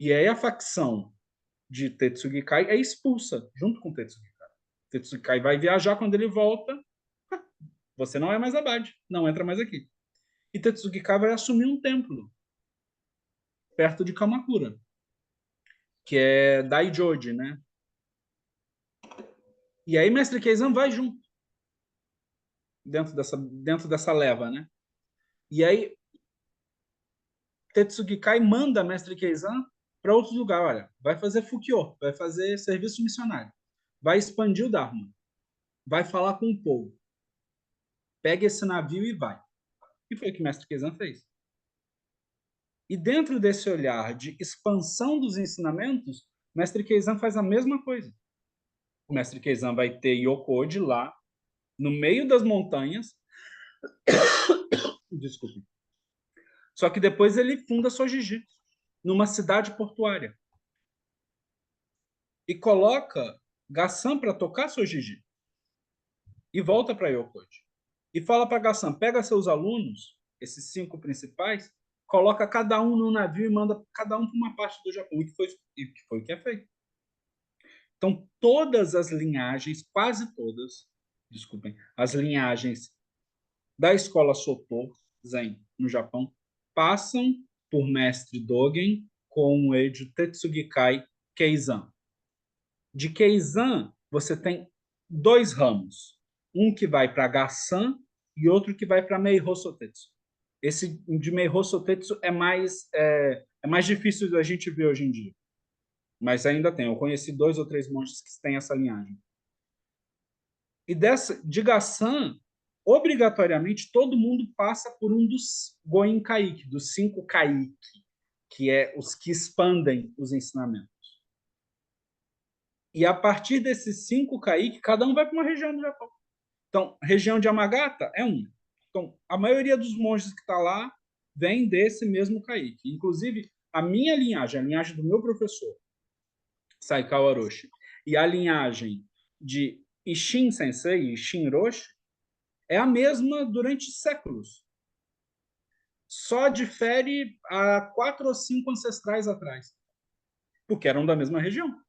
Speaker 1: E aí a facção de Tetsugikai é expulsa junto com Tetsugikai. Tetsugikai vai viajar, quando ele volta, você não é mais abade, não entra mais aqui. E Tetsugikai vai assumir um templo perto de Kamakura, que é Daijoji, né? E aí Mestre Keizan vai junto dentro dessa leva, né? E aí Tetsugikai manda Mestre Keizan para outro lugar, olha, vai fazer Fukyo, vai fazer serviço missionário, vai expandir o Dharma, vai falar com o povo, pega esse navio e vai. E foi o que Mestre Keizan fez. E dentro desse olhar de expansão dos ensinamentos, Mestre Keizan faz a mesma coisa. O Mestre Keizan vai ter Yokoji lá, no meio das montanhas. Desculpe. Só que depois ele funda Sojiji, numa cidade portuária. E coloca Gassan para tocar Sojiji. E volta para Yokoji. E fala para Gassan, pega seus alunos, esses 5 principais, coloca cada um no navio e manda cada um para uma parte do Japão. E que foi o que é feito. Então, todas as linhagens, quase todas, desculpem, as linhagens da escola Soto Zen no Japão passam por Mestre Dogen com o Eiji Tetsugikai Keizan. De Keizan, você tem 2 ramos. Um que vai para Gassan e outro que vai para Meihō Sotetsu. Esse de Meihō Sotetsu é mais difícil da gente ver hoje em dia. Mas ainda tem. Eu conheci 2 ou 3 monges que têm essa linhagem. E de Gassan, obrigatoriamente, todo mundo passa por um dos Goin Kaiki, dos 5 Kaiki, que é os que expandem os ensinamentos. E a partir desses 5 Kaiki, cada um vai para uma região do Japão. Então, região de Yamagata é um. Então, a maioria dos monges que está lá vem desse mesmo Kaiki. Inclusive, a minha linhagem, a linhagem do meu professor, Saikawa Roshi, e a linhagem de Ishin Sensei, Ishin Roshi, é a mesma durante séculos. Só difere há 4 ou 5 ancestrais atrás, porque eram da mesma região.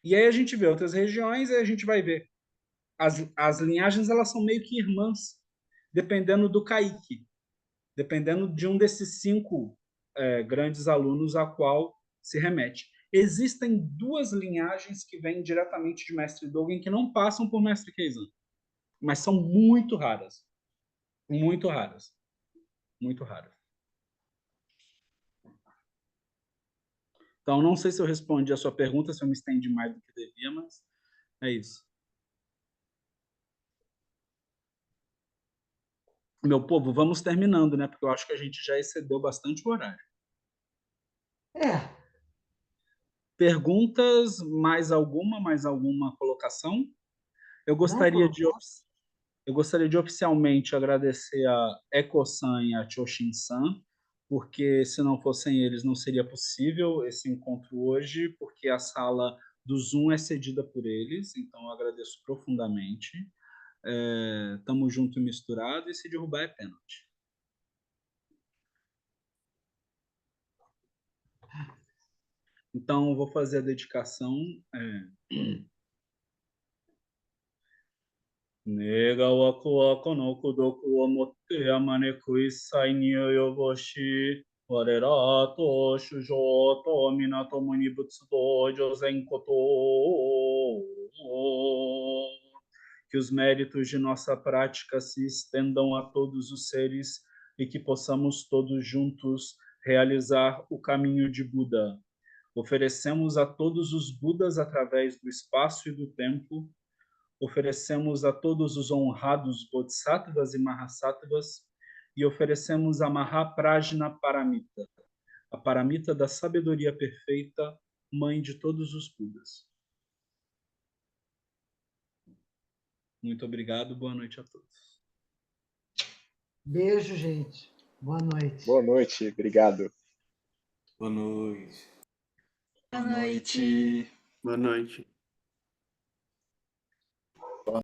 Speaker 1: E aí a gente vê outras regiões e a gente vai ver. As linhagens elas são meio que irmãs, dependendo do Kaiki, dependendo de um desses 5 grandes alunos a qual se remete. Existem 2 linhagens que vêm diretamente de Mestre Dogen que não passam por Mestre Keizan, mas são muito raras. Muito raras. Muito raras. Então, não sei se eu respondi a sua pergunta, se eu me estendi mais do que devia, mas é isso. Meu povo, vamos terminando, né? Porque eu acho que a gente já excedeu bastante o horário. Perguntas? Mais alguma colocação? Eu gostaria de oficialmente agradecer a Eko-san e a Choshin-san, porque se não fossem eles não seria possível esse encontro hoje, porque a sala do Zoom é cedida por eles, então eu agradeço profundamente. Tamo junto e misturado, e se derrubar é pênalti. Então eu vou fazer a dedicação. Nega waku wa kono kudoku o motte yamaneku issai ni yoboshi warera to shujou to minatomo ni butsudo jozen koto. Que os méritos de nossa prática se estendam a todos os seres e que possamos todos juntos realizar o caminho de Buda. Oferecemos a todos os Budas através do espaço e do tempo. Oferecemos a todos os honrados Bodhisattvas e Mahasattvas e oferecemos a Mahaprajna Paramita, a Paramita da sabedoria perfeita, mãe de todos os Budas. Muito obrigado, boa noite a todos.
Speaker 3: Beijo, gente. Boa noite.
Speaker 2: Boa noite, obrigado.
Speaker 5: Boa noite.
Speaker 4: Boa noite.
Speaker 5: Boa noite.